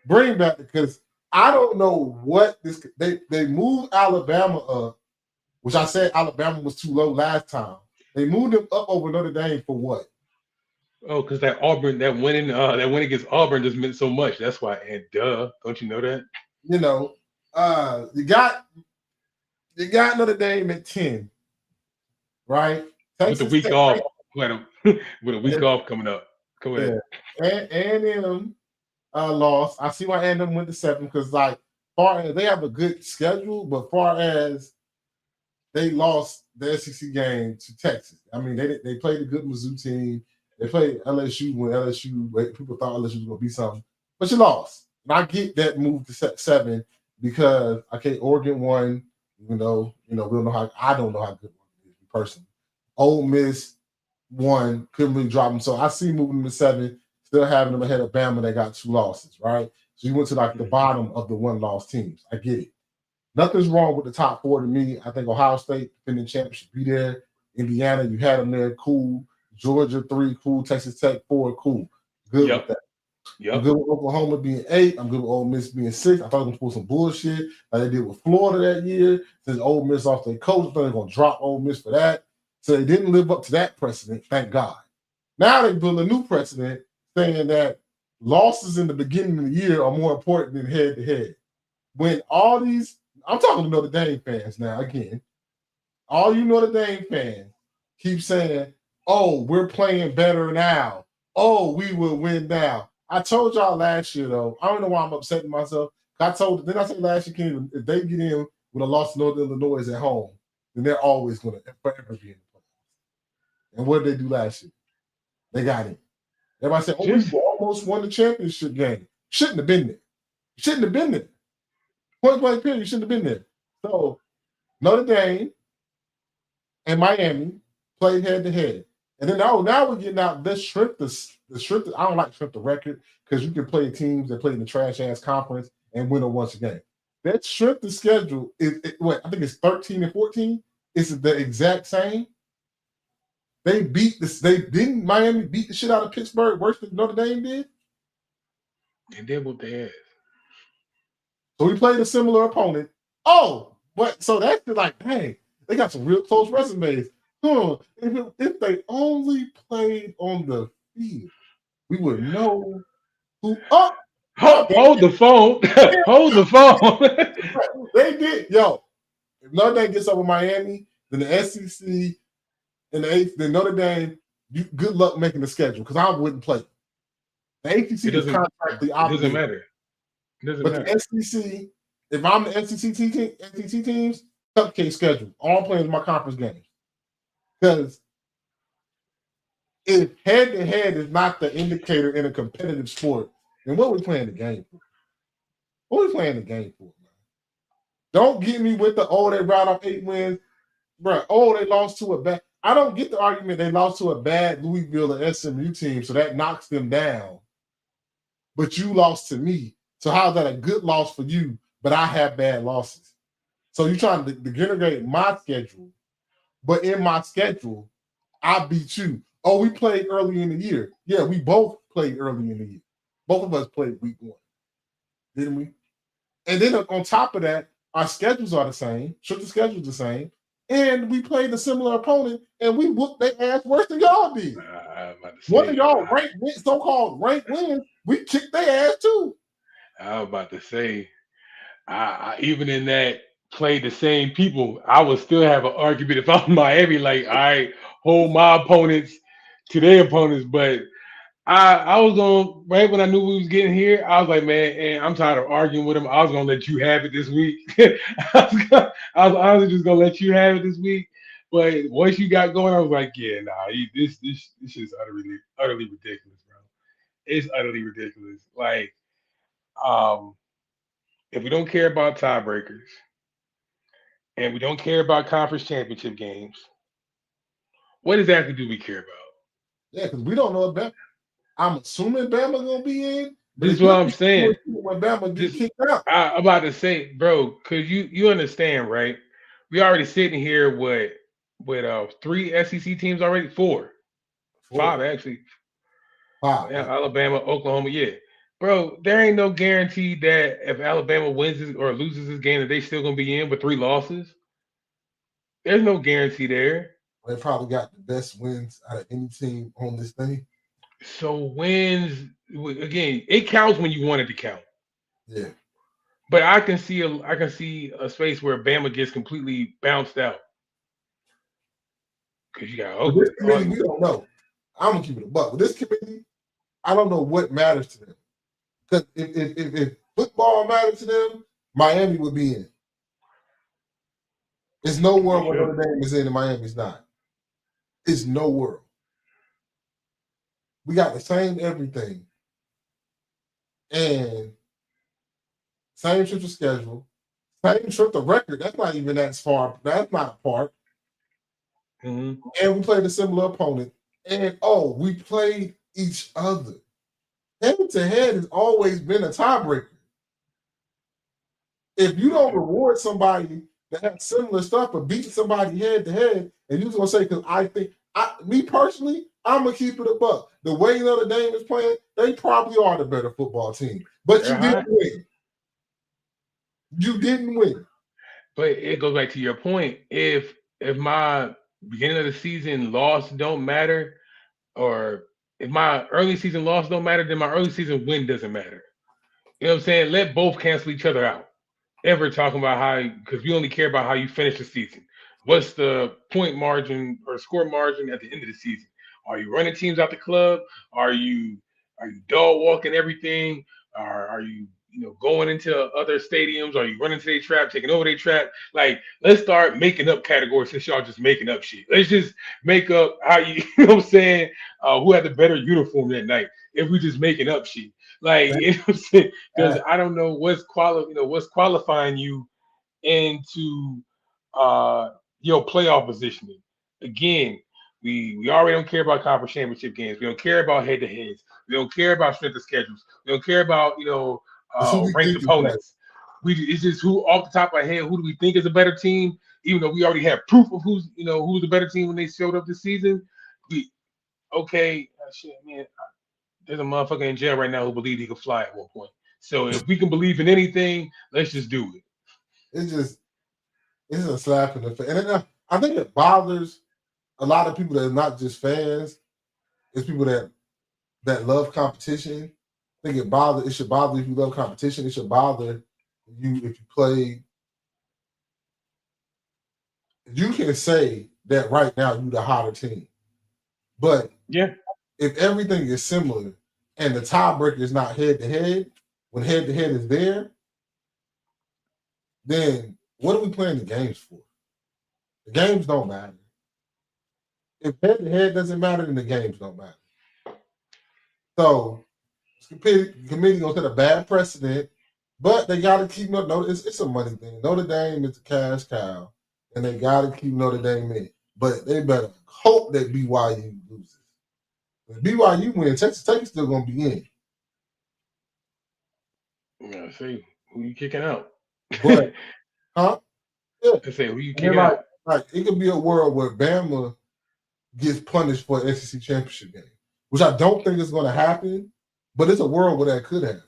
B: Bring back because I don't know what this. They moved Alabama up, which I said Alabama was too low last time. They moved them up over Notre Dame for what?
C: Oh, because that win against Auburn just meant so much. That's why. And don't you know that?
B: You got Notre Dame at 10, right?
C: With the week off, with a week off coming up. Go ahead.
B: Yeah. A&M lost. I see why A&M went to 7 because far as they have a good schedule, but far as they lost the SEC game to Texas. I mean, they played a good Mizzou team. They played LSU when people thought LSU was going to be something, but you lost. And I get that move to 7 because Oregon won. We don't know how. I don't know how good Oregon is personally. Ole Miss won, couldn't really drop them. So I see moving them to 7, still having them ahead of Bama. They got 2 losses, right? So you went to the bottom of the 1-loss teams. I get it. Nothing's wrong with the top 4 to me. I think Ohio State, defending champ, should be there. Indiana, you had them there, cool. Georgia, 3, cool. Texas Tech, 4, cool. Good with that.
C: Yep.
B: I'm good with Oklahoma being 8. I'm good with Ole Miss being 6. I thought they were going to pull some bullshit like they did with Florida that year. Since Ole Miss off their coach, I thought they were going to drop Ole Miss for that. So they didn't live up to that precedent, thank God. Now they build a new precedent saying that losses in the beginning of the year are more important than head-to-head. When all these, I'm talking to Notre Dame fans now again, all you Notre Dame fans keep saying, oh, we're playing better now. Oh, we will win now. I told y'all last year, though, I don't know why I'm upsetting myself. Didn't I say last year, Ken, if they get in with a loss to Northern Illinois at home, then they're always going to forever be in the playoffs. And what did they do last year? They got in. Everybody said, oh, we almost won the championship game. Shouldn't have been there. Shouldn't have been there. Point blank period, you shouldn't have been there. So Notre Dame and Miami played head to head. And then now we're getting out. Let's shrink the I don't like to shrink the record because you can play teams that play in the trash ass conference and win a once a game. Let's shrink the schedule. I think it's 13 and 14. It's the exact same. They didn't Miami beat the shit out of Pittsburgh worse than Notre Dame did?
C: They did what they had.
B: So we played a similar opponent. Oh, but so that's like, dang, they got some real close resumes. If they only played on the field, we would know who up.
C: Hold the phone. Hold the phone.
B: They did. Yo, if Notre Dame gets over Miami, then the SEC and then Notre Dame, good luck making the schedule because I wouldn't play. The ACC is contractually obligated.
C: It doesn't matter.
B: The SEC, if I'm the SEC teams, cupcake schedule. All I'm playing is my conference games. Because if head-to-head is not the indicator in a competitive sport, then what are we playing the game for? What are we playing the game for, man? Don't get me with the, they round off 8 wins. Bro, they lost to a bad. I don't get the argument they lost to a bad Louisville or SMU team, so that knocks them down. But you lost to me. So how's that a good loss for you, but I have bad losses? So you're trying to degenerate my schedule, but in my schedule, I beat you. Oh, we played early in the year. Yeah, we both played early in the year. Both of us played week 1. Didn't we? And then on top of that, our schedules are the same. Sure, the schedule's the same. And we played a similar opponent, and we whooped their ass worse than y'all did. One of y'all so-called ranked wins, we kicked their ass too.
C: I was about to say, I even in that play the same people, I would still have an argument if I'm Miami, like I hold my opponents to their opponents. But I was going right when I knew we was getting here. I was like, man, and I'm tired of arguing with him. I was gonna let you have it this week. I was honestly just gonna let you have it this week. But once you got going, I was like, yeah, nah, this is utterly ridiculous, bro. It's utterly ridiculous. Like, if we don't care about tiebreakers and we don't care about conference championship games, what exactly do we care about?
B: Yeah, because we don't know if Bama. I'm assuming Bama gonna be in.
C: This is what I'm saying.
B: When Bama gets kicked out,
C: I'm about to say, bro, because you understand, right? We already sitting here with 3 SEC teams already, 4. 5 actually.
B: 5.
C: Yeah, Alabama, Oklahoma, yeah. Bro, there ain't no guarantee that if Alabama wins or loses this game that they still gonna be in with 3 losses. There's no guarantee there.
B: They probably got the best wins out of any team on this thing.
C: So wins again, it counts when you want it to count.
B: Yeah.
C: But I can see a space where Bama gets completely bounced out. Because you got
B: this committee, we don't know. I'm gonna keep it a buck. With this committee, I don't know what matters to them. Because if football mattered to them, Miami would be in. There's no world where Notre Dame is in and Miami's not. It's no world. We got the same everything. And same trip to schedule, same trip to record. That's not even that far. That's not a part.
C: Mm-hmm.
B: And we played a similar opponent. And we played each other. Head-to-head has always been a tiebreaker. If you don't reward somebody that has similar stuff but beating somebody head-to-head, and you're going to say, because I think, me personally, I'm going to keep it a buck. The way Notre Dame is playing, they probably are the better football team. But you didn't win. You didn't win.
C: But it goes back to your point. If my beginning of the season loss don't matter, or if my early season loss don't matter, then my early season win doesn't matter. You know what I'm saying? Let both cancel each other out. Ever talking about how, because we only care about how you finish the season. What's the point margin or score margin at the end of the season? Are you running teams out the club? Are you dog walking everything? Are you going into other stadiums? Are you running to their trap, taking over their trap? Like, let's start making up categories since y'all just making up shit. Let's just make up how you, you know what I'm saying? Who had the better uniform that night? If we just making up shit, like you know what I'm saying? Because I don't know what's qualifying you into your playoff positioning. Again, we already don't care about conference championship games. We don't care about head to heads. We don't care about strength of schedules. We don't care about
B: It's who we
C: ranked
B: think is better.
C: opponents. It's just who off the top of our head, who do we think is a better team? Even though we already have proof of who's the better team when they showed up this season. Shit, man. There's a motherfucker in jail right now who believed he could fly at one point. So if we can believe in anything, let's just do it.
B: It's a slap in the face. And I think it bothers a lot of people that are not just fans. It's people that love competition. I think it should bother if you love competition. It should bother you if you play. You can say that right now you're the hotter team. But
C: yeah,
B: if everything is similar and the tiebreaker is not head to head, when head to head is there, then what are we playing the games for? The games don't matter. If head to head doesn't matter, then the games don't matter. So the committee gonna set a bad precedent, but they gotta keep it's a money thing. Notre Dame is a cash cow, and they gotta keep Notre Dame in. But they better hope that BYU loses. If BYU wins, Texas Tech is still gonna be in.
C: Yeah, see who you kicking out.
B: But yeah.
C: I say who you kicking out.
B: Like it could be a world where Bama gets punished for an SEC championship game, which I don't think is gonna happen, but it's a world where that could happen.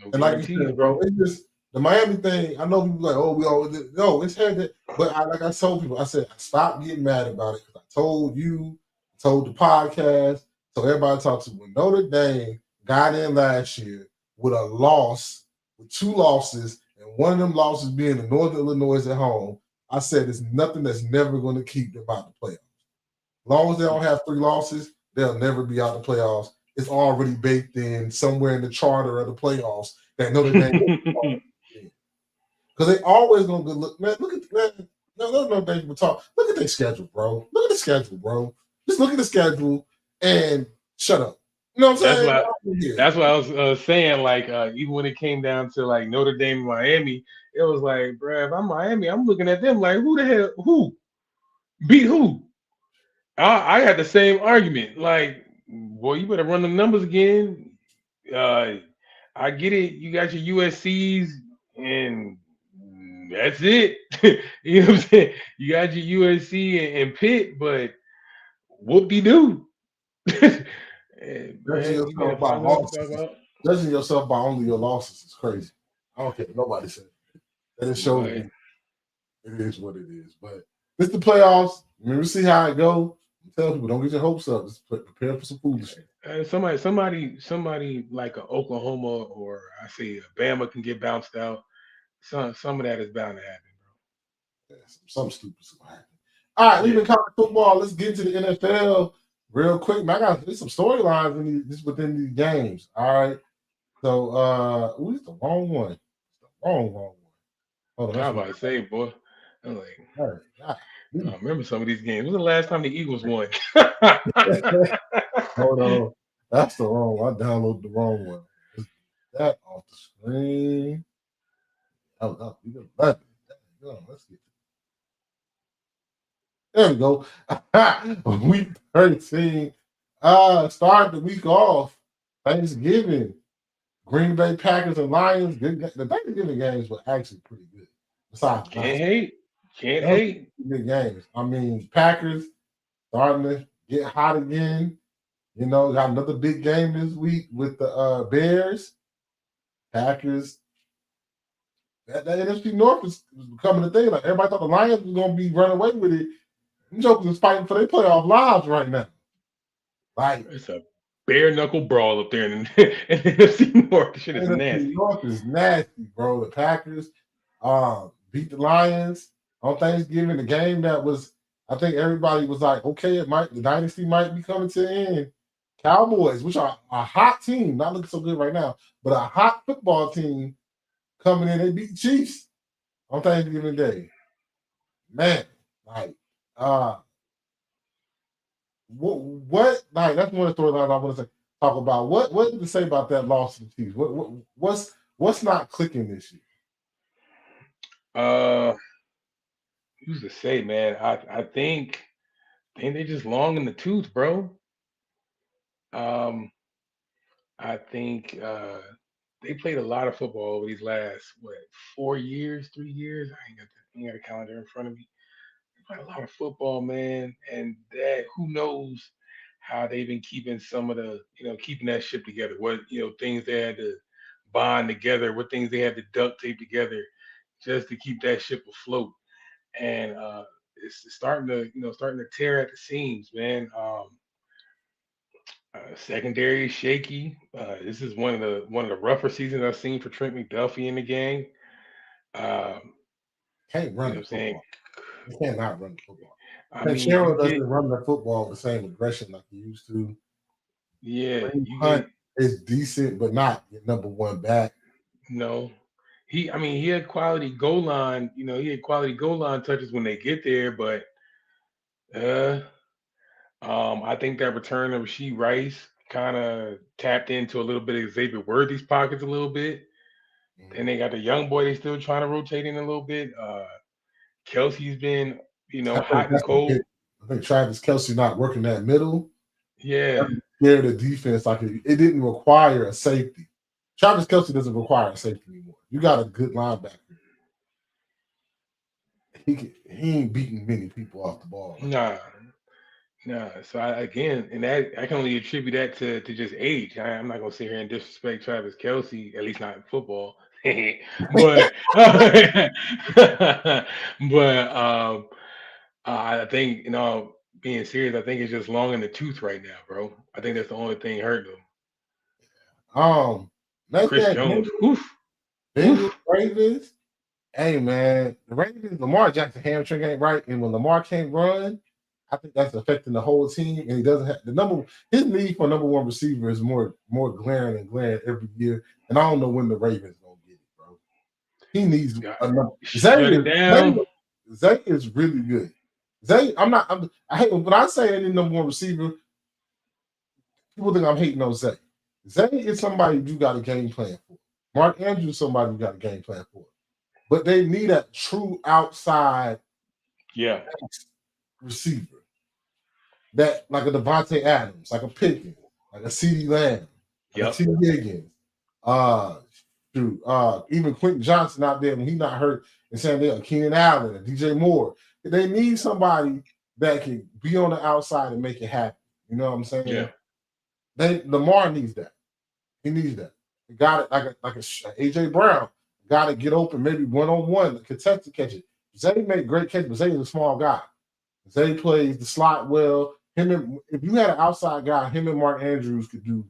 C: No
B: and like you said, bro, it's just the Miami thing. I know people like, oh, we always no, it's had that. But like I told people, I said, stop getting mad about it because I told you, told the podcast, so everybody talked to when Notre Dame got in last year with a loss, with 2 losses, and one of them losses being the Northern Illinois at home. I said it's nothing that's never going to keep them out the playoffs. As long as they don't have 3 losses, they'll never be out the playoffs. It's already baked in somewhere in the charter of the playoffs that Notre Dame because they always gonna look. Man, look at man. No, Notre Dame people talk. Look at their schedule, bro. Look at the schedule, bro. Just look at the schedule and shut up. You know what I'm saying?
C: That's what I was saying. Like even when it came down to like Notre Dame and Miami, it was like, bro, if I'm Miami, I'm looking at them like, who the hell, who beat who? I had the same argument. Like, boy, you better run them numbers again. I get it. You got your USCs, and that's it. You know what I'm saying? You got your USC and Pitt, but whoop-de-doo.
B: Judging yourself by only your losses is crazy. I don't care. Nobody said it. And it shows you it is what it is. But it's the playoffs. We'll see how it goes. Tell people don't get your hopes up. Just prepare for some foolishness.
C: Somebody like a Oklahoma or I say a Bama can get bounced out. Some of that is bound to happen, bro.
B: Yeah, some stupid's gonna happen. All right, leaving college football. Let's get into the NFL real quick. Man, there's some storylines within these games. All right. So it's the wrong one. It's the wrong one.
C: Hold on, I was about to say, boy. I'm like, I remember some of these games. When was the last time the Eagles won?
B: Hold on. That's the wrong one. I downloaded the wrong one. That off the screen. Oh, let's get it. There we go. Week 13. Start the week off. Thanksgiving. Green Bay Packers and Lions. Good. The Thanksgiving games were actually pretty good. Besides,
C: Can't hate.
B: Good games. I mean, Packers starting to get hot again. You know, got another big game this week with the Bears. Packers. That NFC North is becoming a thing. Like everybody thought the Lions was gonna be running away with it. Them jokers is fighting for their playoff lives right now. Like
C: It's a bare knuckle brawl up there in in the NFC North. The shit is
B: NFC
C: nasty.
B: North is nasty, bro. The Packers beat the Lions on Thanksgiving. The game that was, I think everybody was like, okay, the dynasty might be coming to an end. Cowboys, which are a hot team, not looking so good right now, but a hot football team coming in. They beat the Chiefs on Thanksgiving Day. Man, like, what like that's one of the storylines I want to talk about. What did you say about that loss to the Chiefs? What's not clicking this year?
C: Who's to say, man? I think they just long in the tooth, bro. Um, I think they played a lot of football over these last 4 years, 3 years. I ain't got a calendar in front of me. They played a lot of football, man, and that who knows how they've been keeping some of the keeping that ship together. What things they had to bond together, what things they had to duct tape together just to keep that ship afloat. And it's starting to tear at the seams, man. Secondary is shaky. This is one of the rougher seasons I've seen for Trent McDuffie in the game. Um,
B: Can't
C: you
B: run
C: know what
B: the
C: I'm saying?
B: football. He cannot run the football.
C: I mean, you
B: Cheryl
C: get
B: doesn't run the football with the same aggression like he used to.
C: yeah,
B: Kareem
C: you
B: Hunt
C: get
B: is decent, but not your number one back.
C: no. He had quality goal line. He had quality goal line touches when they get there, but uh, I think that return of Rasheed Rice kind of tapped into a little bit of Xavier Worthy's pockets a little bit. Then they got the young boy they still trying to rotate in a little bit. Kelsey's been,
B: I think
C: hot and
B: that's the big.
C: cold.
B: I think Travis Kelsey not working that middle.
C: Yeah.
B: Scared the defense like it didn't require a safety. Travis Kelsey doesn't require a safety anymore. You got a good linebacker. He ain't beating many people off the ball.
C: Nah. So again, and that I can only attribute that to just age. I'm not gonna sit here and disrespect Travis Kelsey, at least not in football. but but I think being serious, I think it's just long in the tooth right now, bro. I think that's the only thing hurting them.
B: Next
C: Chris
B: thing,
C: Jones, oof,
B: Bengals,
C: oof.
B: Ravens. Hey man, the Ravens, Lamar Jackson hamstring ain't right, and when Lamar can't run, I think that's affecting the whole team. And he doesn't have the number. His need for number one receiver is more glaring and glaring every year. And I don't know when the Ravens gonna get it, bro. He needs a number.
C: Shut it down.
B: Zay is really good. Zay, I hate when I say any number one receiver. People think I'm hating on Zay. Zay is somebody you got a game plan for. Mark Andrews is somebody you got a game plan for. But they need a true outside receiver. That like a Devontae Adams, like a Pickens, like a CeeDee Lamb, like a T. Higgins. Even Quentin Johnson out there when he's not hurt in San Diego, Keenan Allen and DJ Moore. They need somebody that can be on the outside and make it happen. You know what I'm saying?
C: Yeah.
B: Lamar needs that. He needs that. He got it like a AJ Brown. Got to get open, maybe one-on-one, contested catch it. Zay made great catch, but Zay is a small guy. Zay plays the slot well. If you had an outside guy, him and Mark Andrews could do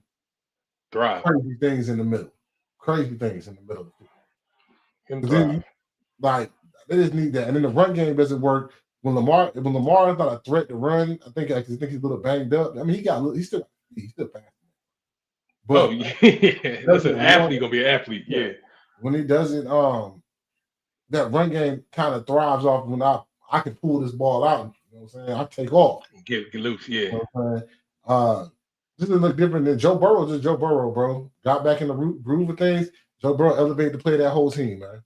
B: crazy things in the middle. Crazy things in the middle. Then, like, they just need that. And then the run game doesn't work. When Lamar is not a threat to run, I think he's a little banged up. I mean, he's still fast.
C: But that's an athlete gonna be an athlete. Yeah.
B: When he doesn't, that run game kind of thrives off when I can pull this ball out. You know what I'm saying? I take off.
C: Get loose, yeah.
B: You know what I'm saying? This is look different than Joe Burrow. Just Joe Burrow, bro. Got back in the groove of things. Joe Burrow elevated the play of that whole team, man.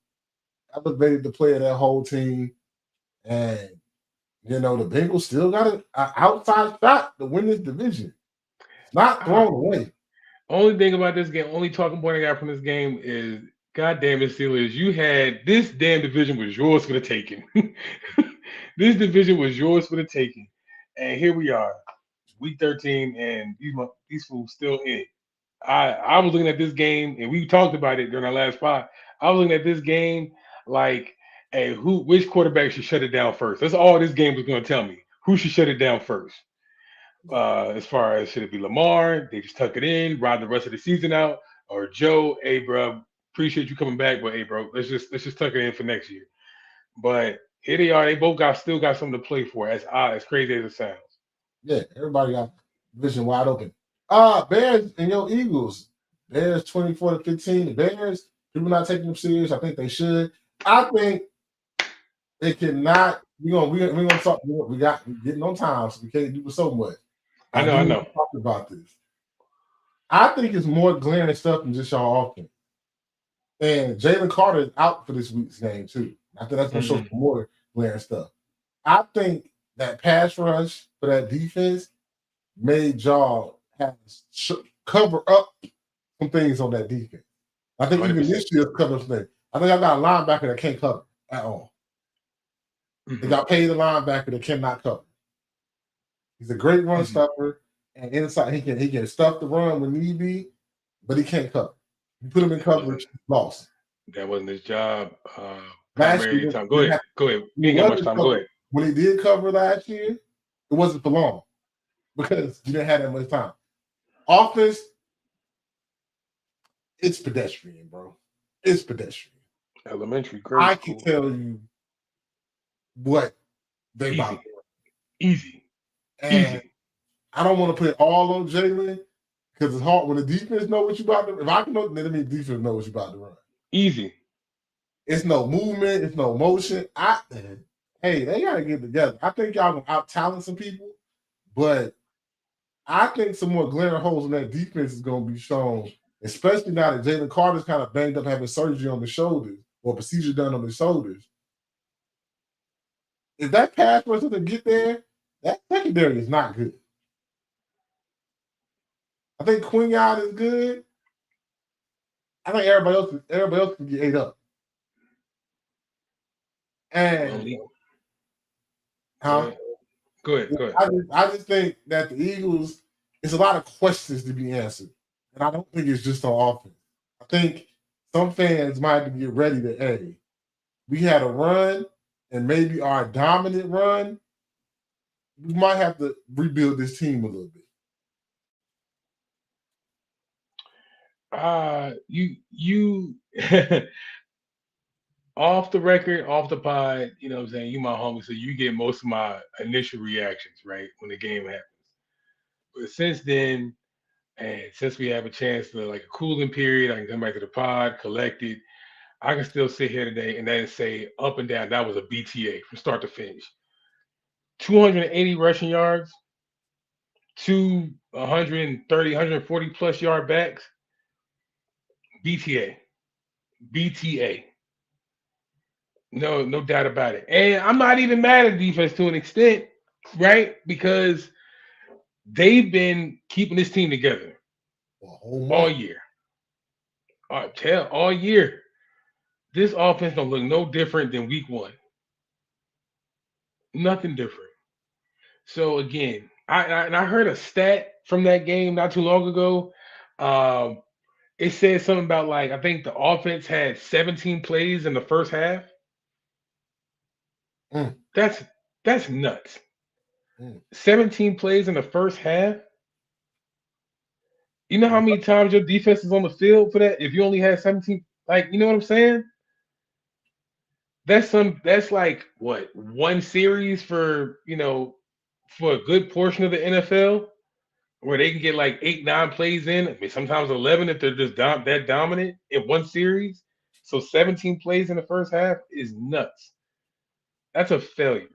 B: Elevated the play of that whole team. And, the Bengals still got an outside shot to win this division. It's not thrown away.
C: Only thing about this game, only talking point I got from this game is, God damn it, Steelers, you had this damn division was yours for the taking. This division was yours for the taking. And here we are, week 13, and these fools still in it. I was looking at this game, and we talked about it during our last pod. I was looking at this game like, hey, which quarterback should shut it down first? That's all this game was going to tell me. who should shut it down first? As far as should it be Lamar? They just tuck it in, ride the rest of the season out, or Joe? Hey, bro, appreciate you coming back, but hey, bro, let's just tuck it in for next year. But here they are. They both still got something to play for. As crazy as it sounds.
B: Yeah, everybody got vision wide open. Bears and your Eagles. Bears 24-15. The Bears, people not taking them serious. I think they should. I think they cannot. We're gonna talk. We're getting on time, so we can't do so much.
C: I know.
B: Talk about this. I think it's more glaring stuff than just y'all offense. And Jalen Carter is out for this week's game too. I think that's gonna show some more glaring stuff. I think that pass rush for that defense made y'all have to cover up some things on that defense. I think 100%. Even this year's cover some things. I think I got a linebacker that can't cover at all. They got paid a linebacker that cannot cover. He's a great run stuffer, and inside he can stuff the run when need be, but he can't cover. You put him in coverage, lost.
C: That wasn't his job.
B: Last year,
C: go ahead. You ain't got much time. Go ahead.
B: When he did cover last year, it wasn't for long because you didn't have that much time. Offense, it's pedestrian, bro. It's pedestrian.
C: Elementary grade.
B: I can tell you what they about.
C: Easy.
B: And I don't want to put it all on Jalen because it's hard when the defense know what you about to. If I can know, then it means defense know what you about to run.
C: Easy.
B: It's no movement. It's no motion. Hey, they gotta get together. I think y'all gonna out talent some people, but I think some more glaring holes in that defense is gonna be shown, especially now that Jalen Carter's kind of banged up having surgery on the shoulders or procedure done on the shoulders. If that pass rush doesn't get there, that secondary is not good. I think Quinyon is good. I think everybody else can get ate up. And
C: Go ahead.
B: I just think that the Eagles, it's a lot of questions to be answered. And I don't think it's just on offense. I think some fans might have to get ready to, hey, we had a run, and maybe our dominant run, we might have to rebuild this team a little bit.
C: You off the record, off the pod, you know what I'm saying? You my homie, so you get most of my initial reactions, right, when the game happens. But since then, and since we have a chance to like a cooling period, I can come back to the pod, collect it. I can still sit here today and then say up and down, that was a BTA from start to finish. 280 rushing yards, 130, 140 plus yard backs. BTA. No doubt about it. And I'm not even mad at defense to an extent, right? Because they've been keeping this team together all year. All year. This offense don't look no different than week one. Nothing different. So again, I heard a stat from that game not too long ago. It said something about like I think the offense had 17 plays in the first half. That's nuts. 17 plays in the first half. You know how many times your defense is on the field for that? If you only had 17, like you know what I'm saying? That's like what, one series for for a good portion of the NFL where they can get like 8-9 plays in. I mean, sometimes 11 if they're just that dominant in one series. So 17 plays in the first half is nuts. That's a failure.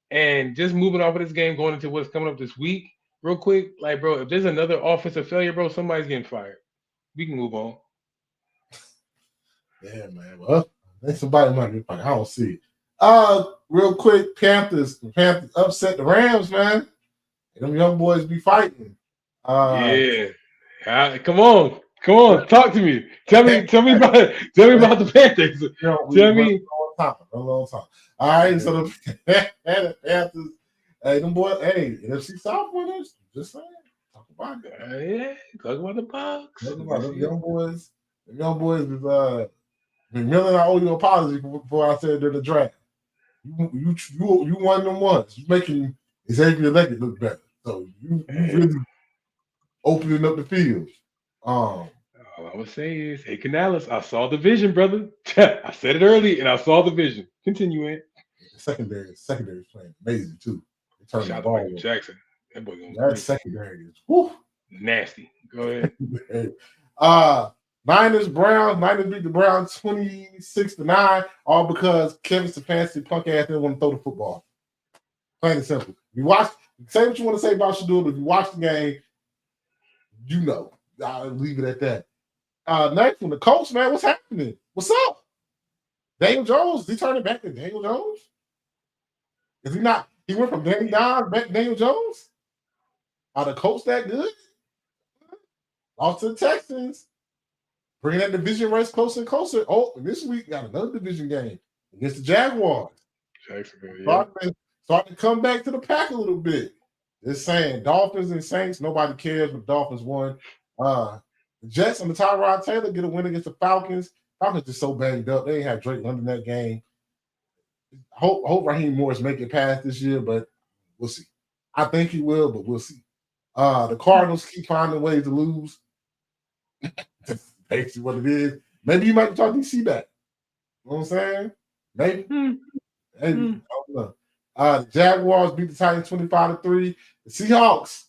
C: And just moving off of this game, going into what's coming up this week, real quick, like, bro, if there's another offensive failure, bro, somebody's getting fired. We can move on.
B: Yeah, man. Well, I think somebody might get fired. I don't see it. Real quick, Panthers upset the Rams, man. Them young boys be fighting.
C: Come on, talk to me. Tell me about the Panthers. Tell me.
B: A long time. All right, so the Panthers, hey, them boys, hey, NFC South winners. Just saying, talk about it.
C: Talk about the Bucks.
B: Talk about them young boys. The young boys is McMillan. I owe you an apology before I said they're the draft. You won them once. You making Xavier Leggett looked better. So you really opening up the field.
C: All I would say is, hey, Canales, I saw the vision, brother. I said it early, and I saw the vision. Continue, man.
B: The secondary is playing amazing too. They turned the
C: Shout out to
B: ball.
C: Michael Jackson. That boy going
B: That
C: crazy.
B: secondary is whew.
C: Nasty. Go ahead.
B: Niners beat the Browns 26-9, all because Kevin Stefanski punk ass didn't want to throw the football. Plain and simple. You watch, say what you want to say about Shadul, but if you watch the game, you know. I'll leave it at that. Next one, the Colts, man, what's happening? What's up? Daniel Jones, is he turning back to Daniel Jones? Is he not? He went from Danny Dimes back to Daniel Jones? Are the Colts that good? Lost to the Texans. Bringing that division race closer and closer. Oh, and this week got another division game against the Jaguars. Starting to come back to the pack a little bit. Just saying, Dolphins and Saints, nobody cares, but Dolphins won. The Jets and the Tyrod Taylor get a win against the Falcons. Falcons just so banged up. They ain't had Drake London that game. Hope Raheem Morris make it past this year, but we'll see. I think he will, but we'll see. The Cardinals keep finding ways to lose. That's basically what it is. Maybe you might be talking DC back. You know what I'm saying? Maybe. Maybe. I don't know. The Jaguars beat the Titans 25-3. The Seahawks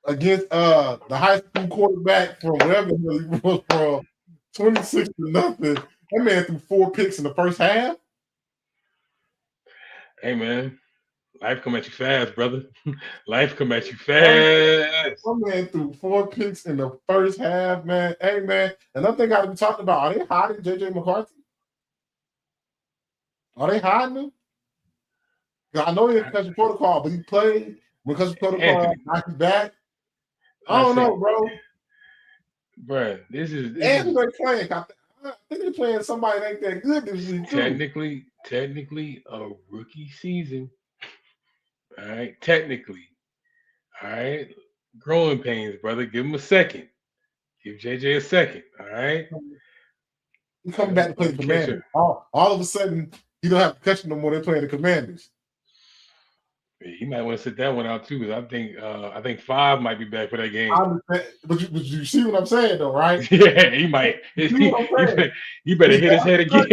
B: against the high school quarterback from wherever he was from, 26-0. That man threw 4 picks in the first half.
C: Hey, man. Life come at you fast, brother. Life come at you fast.
B: One man threw 4 picks in the first half, man. Hey, man. Another thing I got to be talking about, are they hiding J.J. McCarthy? Are they hiding him? I know he's concussion protocol, but he played because protocol knocked him back. I don't know, bro.
C: Bro, this is
B: and they're playing. I think they're playing somebody that ain't that good this week.
C: Technically a rookie season. All right, technically. All right. Growing pains, brother. Give him a second. Give JJ a second. All right.
B: He coming back to play the Commanders. All of a sudden, he don't have concussion no more. They're playing the Commanders.
C: He might want to sit that one out too, because I think 5 might be back for that game.
B: But you see what I'm saying, though, right?
C: Yeah, he might. He better hit his head again.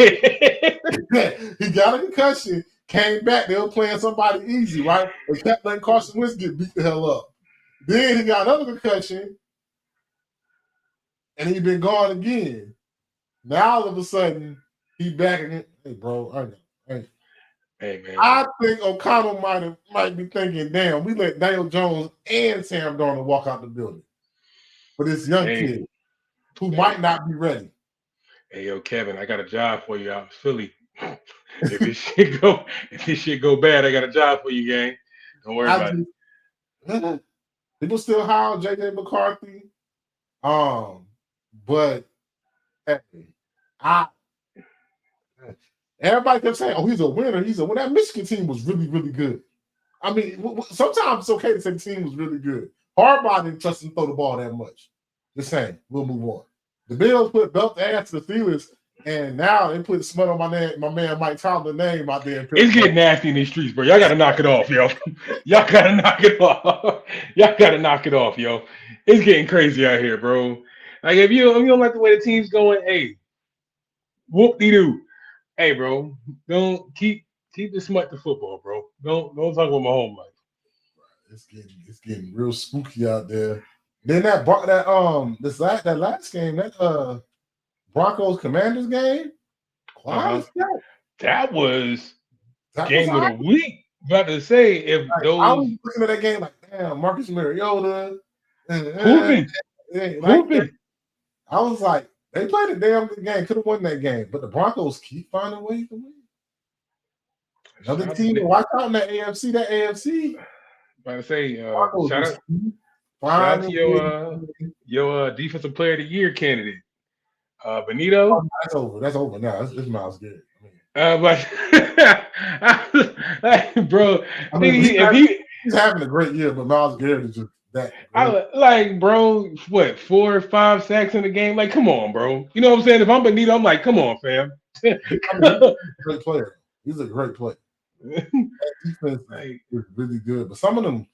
B: He got a concussion, came back. They were playing somebody easy, right? They kept letting Carson Wentz get beat the hell up. Then he got another concussion, and he been gone again. Now all of a sudden, he back again. Hey, bro, I know.
C: Hey, man.
B: I think O'Connell might be thinking, damn, we let Daniel Jones and Sam Darnold walk out the building for this young kid who might not be ready.
C: Hey, yo, Kevin, I got a job for you out in Philly. If this shit go bad, I got a job for you, gang. Don't worry about it.
B: People still howl J.J. McCarthy. But everybody kept saying, "Oh, he's a winner. He's a winner." That Michigan team was really, really good. I mean, sometimes it's okay to say the team was really good. Harbaugh didn't trust him to throw the ball that much. Just saying, we'll move on. The Bills put belt ass to the Steelers, and now they put smut on my man Mike Tomlin's name out there.
C: It's getting nasty in these streets, bro. Y'all got to knock it off, yo. Y'all got to knock it off. Y'all got to knock it off, yo. It's getting crazy out here, bro. Like, if you don't like the way the team's going, hey, whoop-de-doo. Hey, bro, don't keep the smut to football, bro. Don't talk about my home life.
B: It's getting real spooky out there. Then that last game, that Broncos Commanders game.
C: That was game of the week. About to say if those
B: I was looking at that game like, damn, Marcus Mariota,
C: hooping.
B: I was like, they played a damn good game. Could have won that game, but the Broncos keep finding ways to win. Another team to watch out in that AFC. That AFC.
C: About to say, shout out to your defensive player of the year candidate, Benito.
B: Oh, that's over now. It's Myles Garrett.
C: Bro,
B: he's having a great year, but Myles Garrett is just that.
C: Bro, what, 4 or 5 sacks in the game? Like, come on, bro. You know what I'm saying? If I'm Benito, I'm like, come on, fam.
B: Great player. He's a great player. defense is really good, but some of them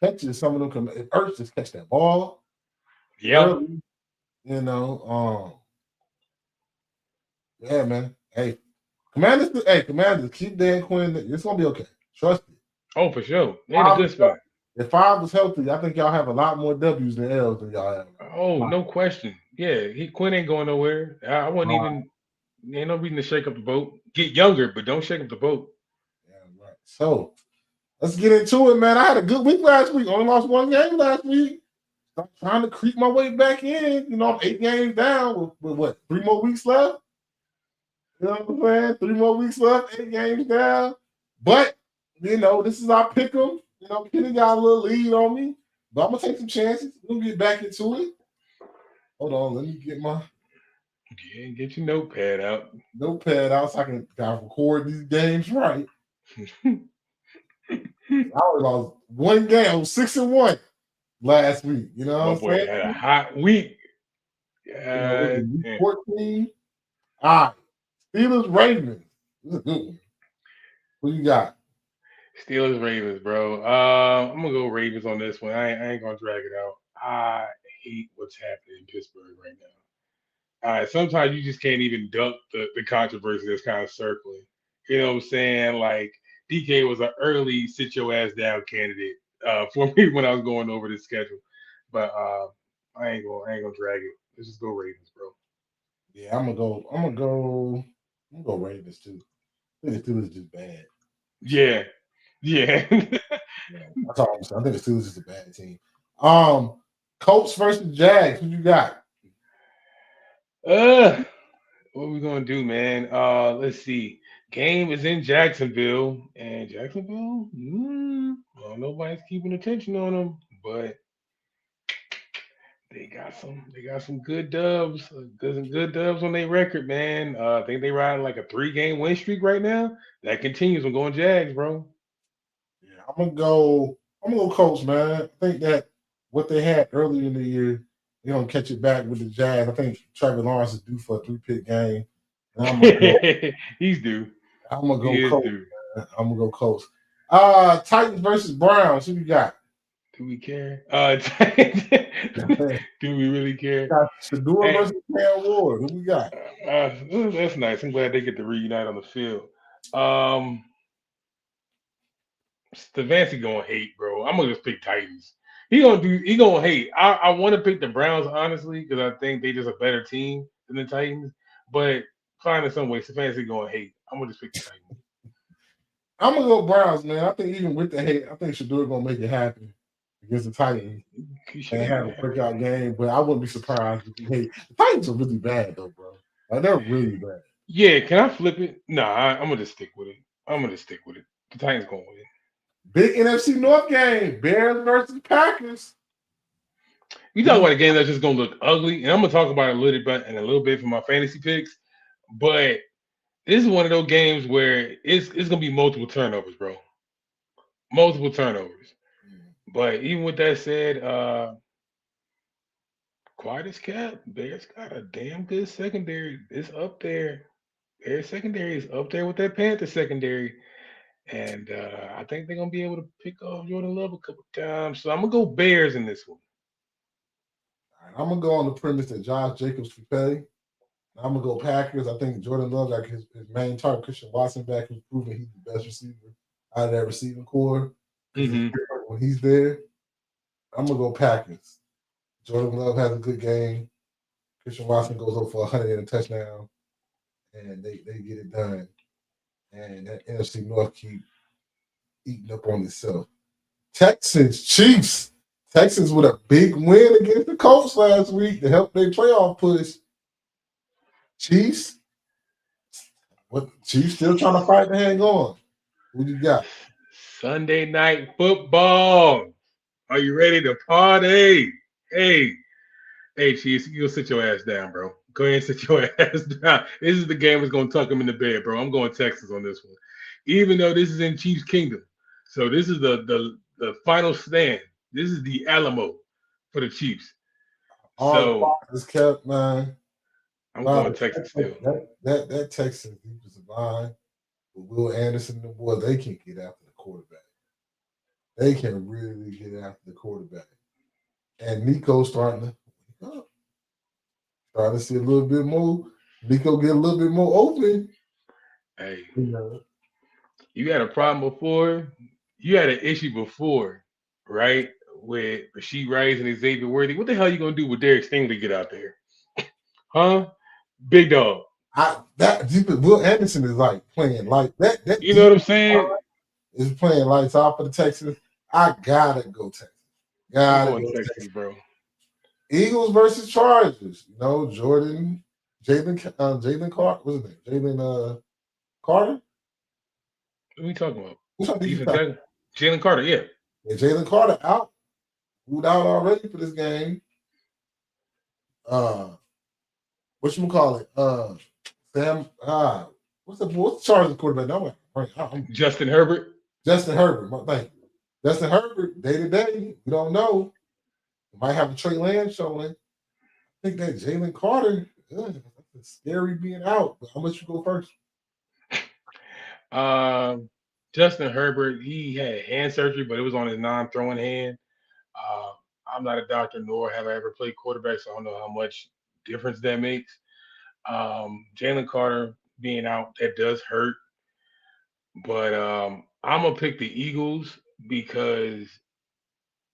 B: catches, some of them come. If Ertz just catch that ball, early, you know, yeah, man. Hey, Commanders, keep Dan Quinn. It's gonna be okay. Trust me.
C: Oh, for sure. They're in a good spot.
B: If Five was healthy, I think y'all have a lot more W's than L's than y'all have.
C: Oh, no question. Yeah, Quinn ain't going nowhere. I wouldn't even. Ain't no reason to shake up the boat. Get younger, but don't shake up the boat.
B: Yeah, right. So let's get into it, man. I had a good week last week. Only lost one game last week. I'm trying to creep my way back in. You know, I'm 8 games down with what, 3 more weeks left? You know what I'm saying? 3 more weeks left, 8 games down. But, you know, this is our pick 'em. You know, Kenny got a little lead on me. But I'm going to take some chances. We'll get back into it. Hold on. Let me get my...
C: Yeah, get your notepad out.
B: Notepad out so I can record these games right. I only lost one game. I was 6-1 last week. You know what I'm saying?
C: Had a hot week.
B: Yeah, 14. All right. Steelers, Ravens. This is a good one. Who you got?
C: Steelers, Ravens, bro. I'm gonna go Ravens on this one. I ain't gonna drag it out. I hate what's happening in Pittsburgh right now. All right, sometimes you just can't even duck the controversy that's kind of circling. You know what I'm saying? Like DK was an early sit your ass down candidate for me when I was going over the schedule. But I ain't gonna drag it. Let's just go Ravens, bro.
B: Yeah, I'm gonna go Ravens too. I think the Steelers is just bad.
C: Yeah.
B: That's all I'm saying. I think the Steelers is a bad team. Colts versus Jags. Who you got?
C: What are we gonna do, man? Let's see. Game is in Jacksonville, and Jacksonville, well, nobody's keeping attention on them, but they got some good dubs, good dubs on their record, man. I think they riding like a 3-game win streak right now. That continues. I'm going Jags, bro.
B: Yeah, I'm gonna go Colts, man. I think that what they had earlier in the year, they're gonna catch it back with the Jags. I think Trevor Lawrence is due for a 3-pick game. And I'm gonna go,
C: He's due.
B: I'm gonna go Colts. I'm gonna go Colts. Titans versus Browns. Who you got?
C: Do we care? Do we really care?
B: Shador versus Cam Ward. Who we got?
C: That's nice. I'm glad they get to reunite on the field. Stefanski gonna hate, bro. I'm gonna just pick Titans. He gonna hate. I want to pick the Browns honestly because I think they just a better team than the Titans. But finding some way, Stefanski gonna hate. I'm gonna just pick the Titans.
B: I'm gonna go Browns, man. I think even with the hate, I think Shador gonna make it happen against the Titans and have a breakout game. But I wouldn't be surprised if he hate. The Titans are really bad though, bro. Like they're really bad.
C: Yeah, can I flip it? Nah, I'm gonna stick with it. The Titans gonna win.
B: Big NFC North game: Bears versus Packers.
C: You talk about a game that's just gonna look ugly, and I'm gonna talk about it a little bit for my fantasy picks. But this is one of those games where it's gonna be multiple turnovers, bro. Multiple turnovers. But even with that said, quiet as kept, Bears got a damn good secondary. It's up there. Their secondary is up there with that Panther secondary. And I think they're gonna be able to pick off Jordan Love a couple times. So I'm gonna go Bears in this one.
B: I'm gonna go on the premise that Josh Jacobs can play. I'm gonna go Packers. I think Jordan Love got his main target, Christian Watson, back, who's proven he's the best receiver out of that receiving core. When he's there, I'm gonna go Packers. Jordan Love has a good game. Christian Watson goes over for 100 and a touchdown, and they get it done. And that NFC North keep eating up on itself. Texans, Chiefs. Texans with a big win against the Colts last week to help their playoff push. Chiefs. What Chiefs still trying to fight to hang on? What you got?
C: Sunday night football. Are you ready to party? Hey, Chiefs, you'll sit your ass down, bro. Go ahead and sit your ass down. This is the game that's gonna tuck them in the bed, bro. I'm going Texans on this one, even though this is in Chiefs Kingdom. So this is the final stand. This is the Alamo for the Chiefs.
B: So is kept, man.
C: I'm going Texans still.
B: That Texans defensive line Will Anderson and the boys, they can get after the quarterback. They can really get after the quarterback. And Nico's starting to wake up. Starting to see a little bit more. Nico get a little bit more open.
C: Hey,
B: You
C: you had a problem before. You had an issue before, right? With Rasheed Rice and Xavier Worthy. What the hell you gonna do with Derek Stingley get out there? Huh? Big dog.
B: Will Anderson is like playing like that. That
C: You know what I'm saying?
B: is playing lights off for the Texans. I gotta go Texas.
C: I'm
B: Gotta
C: going
B: go
C: Texas,
B: Texas.
C: bro.
B: Eagles versus Chargers. Jordan, Jalen Clark. What's his name? Jalen Carter.
C: What are we talking about?
B: Who's on defense?
C: Defense tackle? Jalen Carter, yeah.
B: Jalen Carter out. Ruled out already for this game. Whatchamacallit? Sam. What's the Chargers quarterback? No,
C: Justin Herbert.
B: Justin Herbert. Thank you. Justin Herbert, day to day, we don't know. Might have a Trey Lance showing. I think that Jalen Carter, that's scary being out. But how much you go first?
C: Justin Herbert, he had hand surgery, but it was on his non-throwing hand. I'm not a doctor, nor have I ever played quarterback, so I don't know how much difference that makes. Jalen Carter being out, that does hurt. But I'm gonna pick the Eagles because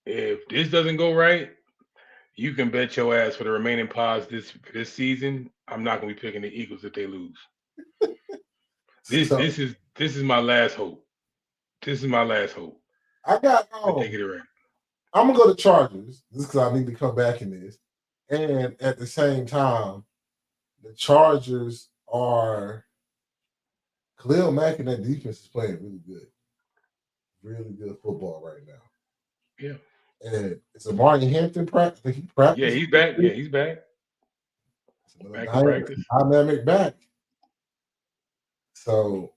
C: if this doesn't go right, you can bet your ass for the remaining pods this season. I'm not gonna be picking the Eagles if they lose. This is my last hope. This is my last hope.
B: I got
C: they get it right.
B: I'm gonna go to Chargers just because I need to come back in this, and at the same time, the Chargers are Khalil Mack and that defense is playing really good football right now.
C: Yeah.
B: And it's Amari Hampton practice. I think he practiced.
C: Yeah, he's back. Yeah, he's back.
B: Back in practice. Dynamic back. So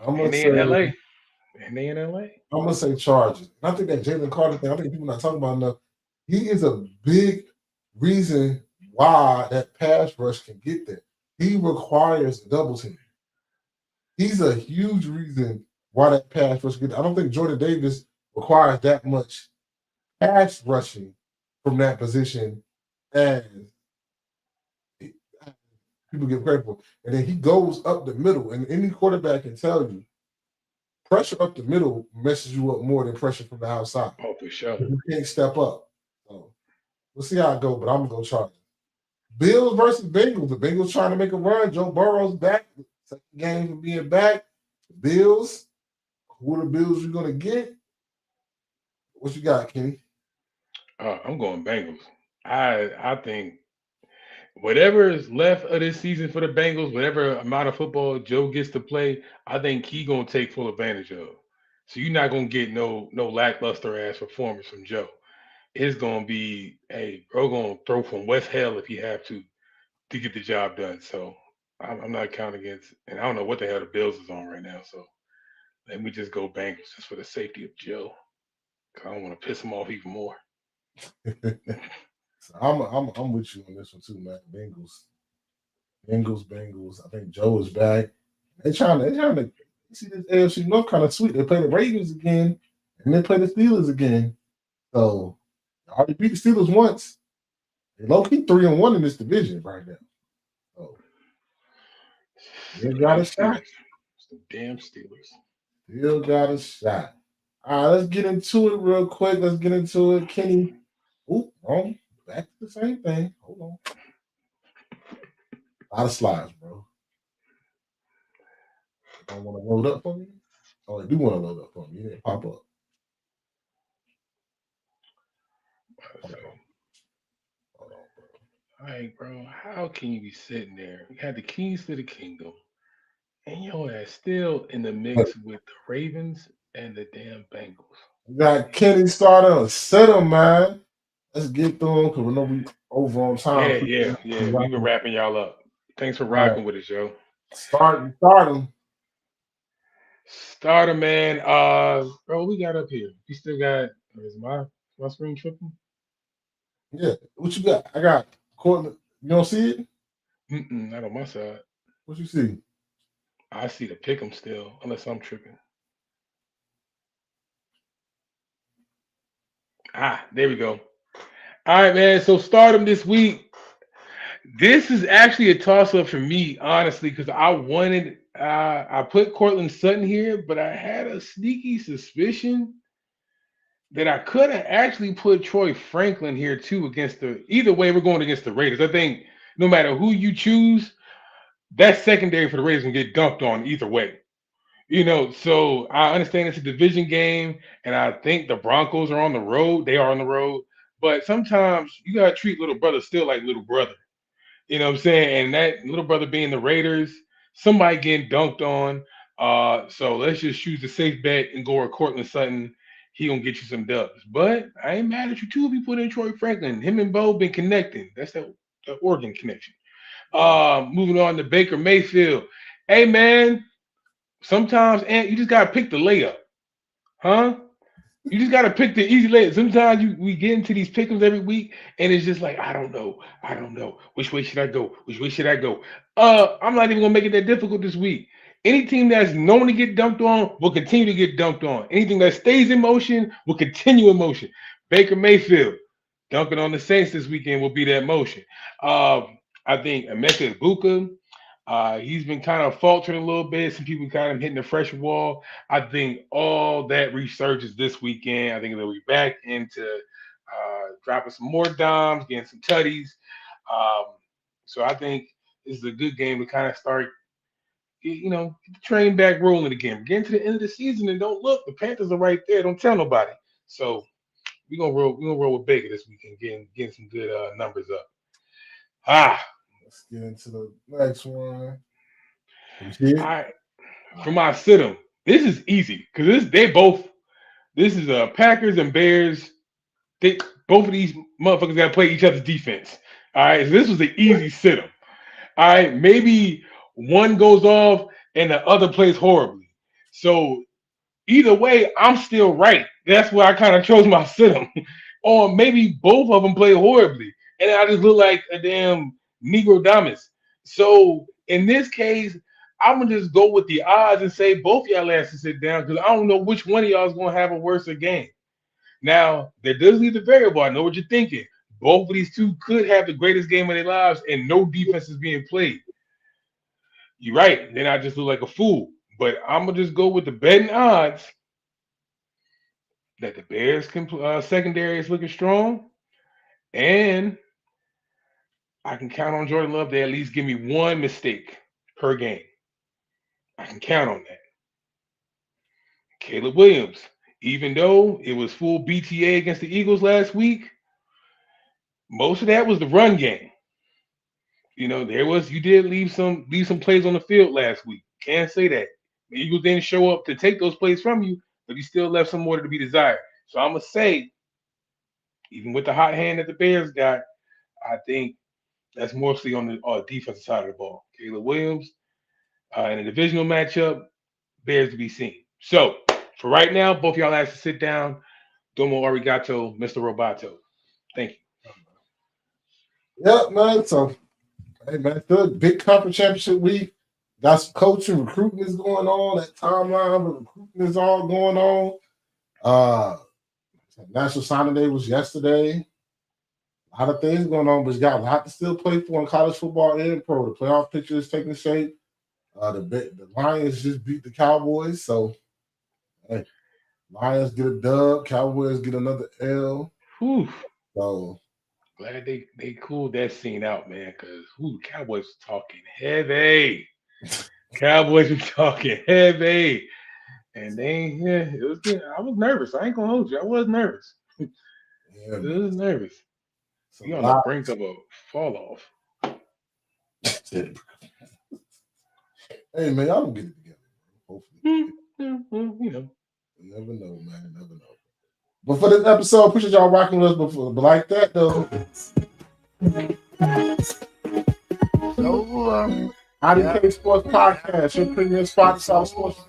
B: I'm gonna say
C: in LA. And they in LA.
B: I'm gonna say Chargers. And I think that Jalen Carter thing, I think people are not talking about enough. He is a big reason why that pass rush can get there. He requires double team. He's a huge reason why that pass rush can get there. I don't think Jordan Davis requires that much pass rushing from that position as people give credit for. And then he goes up the middle, and any quarterback can tell you pressure up the middle messes you up more than pressure from the outside.
C: Oh, for sure.
B: You can't step up. So we'll see how it goes, but I'm going to go Chargers. Bills versus Bengals. The Bengals trying to make a run. Joe Burrow's back. Second game for being back. The Bills. Who are the Bills you're going to get? What you got, Kenny?
C: I'm going Bengals. I think whatever is left of this season for the Bengals, whatever amount of football Joe gets to play, I think he's going to take full advantage of. So you're not going to get no lackluster ass performance from Joe. It's going to be, hey, bro, going to throw from West Hell if you have to get the job done. So I'm not counting against, and I don't know what the hell the Bills is on right now. So let me just go Bengals just for the safety of Joe. I don't want to piss him off even more.
B: So I'm with you on this one too, man. Bengals. I think Joe is back. They're trying to see this AFC North kind of sweet. They play the Ravens again, and they play the Steelers again. So I already beat the Steelers once. They low-key 3-1 in this division right now. So they got a shot.
C: It's the damn Steelers.
B: Still got a shot. All right, let's get into it real quick. Let's get into it. Kenny. Oop, wrong. Back to the same thing. Hold on. A lot of slides, bro. Don't want to load up for me? Oh, I do want to load up for me. It didn't pop up.
C: Hold on, bro. All right, bro. How can you be sitting there? You had the keys to the kingdom, and your ass still in the mix with the Ravens and the damn Bengals.
B: We got Kenny started. Set him, man. Let's get through them because we know we over on time.
C: Yeah. We've been wrapping y'all up. Thanks for rocking with us, Joe.
B: Start him.
C: Start him, man. Bro, we got up here. You still got, is my screen tripping?
B: Yeah. What you got? I got Cortland. You don't see it?
C: Not on my side.
B: What you see?
C: I see the pick 'em still, unless I'm tripping. There we go. All right, man. So stardom this week. This is actually a toss-up for me, honestly, because I put Cortland Sutton here, but I had a sneaky suspicion that I could have actually put Troy Franklin here too either way, we're going against the Raiders. I think no matter who you choose, that secondary for the Raiders can get dunked on either way. So I understand it's a division game, and I think the Broncos are on the road. They are on the road, but sometimes you gotta treat little brother still like little brother. You know what I'm saying? And that little brother being the Raiders, somebody getting dunked on. So let's just choose the safe bet and go with Cortland Sutton. He gonna get you some dubs. But I ain't mad at you too if you put in Troy Franklin. Him and Bo been connecting. That's that Oregon connection. Moving on to Baker Mayfield. Hey man, sometimes you just gotta pick the layup, huh? You just gotta pick the easy layup. Sometimes we get into these pick'ems every week, and it's just like I don't know. Which way should I go? I'm not even gonna make it that difficult this week. Any team that's known to get dunked on will continue to get dunked on. Anything that stays in motion will continue in motion. Baker Mayfield dunking on the Saints this weekend will be that motion. I think Emeka Egbuka, he's been kind of faltering a little bit. Some people kind of hitting the fresh wall. I think all that resurges this weekend. I think they'll be back into dropping some more dimes, getting some tutties. So I think this is a good game to kind of start, get the train back rolling again. Getting to the end of the season and don't look, the Panthers are right there. Don't tell nobody. So we're gonna roll with Baker this weekend, getting some good numbers up.
B: Let's get into the next one.
C: All right. For my sit-em, this is easy because this is Packers and Bears. Both of these motherfuckers got to play each other's defense. All right, so this was an easy sit-em. All right, maybe one goes off and the other plays horribly. So either way, I'm still right. That's why I kind of chose my sit-em. Or maybe both of them play horribly, and I just look like a damn Negro Damas. So in this case, I'm gonna just go with the odds and say both y'all asses sit down because I don't know which one of y'all is gonna have a worse game. Now, there does leave the variable. I know what you're thinking. Both of these two could have the greatest game of their lives and no defense is being played. You're right. Then I just look like a fool. But I'm gonna just go with the betting odds that the Bears secondary is looking strong, and I can count on Jordan Love to at least give me one mistake per game. I can count on that. Caleb Williams, even though it was full BTA against the Eagles last week, most of that was the run game. You did leave some plays on the field last week. Can't say that. The Eagles didn't show up to take those plays from you, but you still left some more to be desired. So I'm gonna say, even with the hot hand that the Bears got, I think that's mostly on the defensive side of the ball. Caleb Williams in a divisional matchup, Bears to be seen. So for right now, both y'all have to sit down. Domo arigato, Mr. Roboto. Thank you.
B: Yep, man. So, hey, man, good. Big conference championship week. Got some coaching, recruiting is going on. That timeline of recruiting is all going on. National Signing Day was yesterday. A lot of things going on, but you got a lot to still play for in college football and pro. The playoff picture is taking shape. The Lions just beat the Cowboys, so hey, Lions get a dub, Cowboys get another L.
C: Whew.
B: So
C: glad they cooled that scene out, man, because Cowboys were talking heavy. Cowboys were talking heavy. And it was good. I was nervous. I ain't gonna hold you. I was nervous. I was nervous. So you on the brink of a fall off.
B: Hey man, y'all don't get it together. Hopefully.
C: You
B: never know, man. Never know. But for this episode, appreciate y'all rocking with us. But like that though. IDK Sports Podcast, your premium spot, South Sports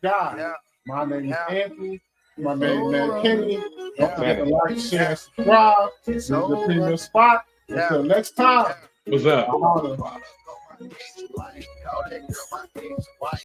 B: guy. Yeah. My name is Anthony. My name is Matt Kennedy. Don't forget to like, share, and subscribe. This is the premium spot. Until next time.
C: What's up?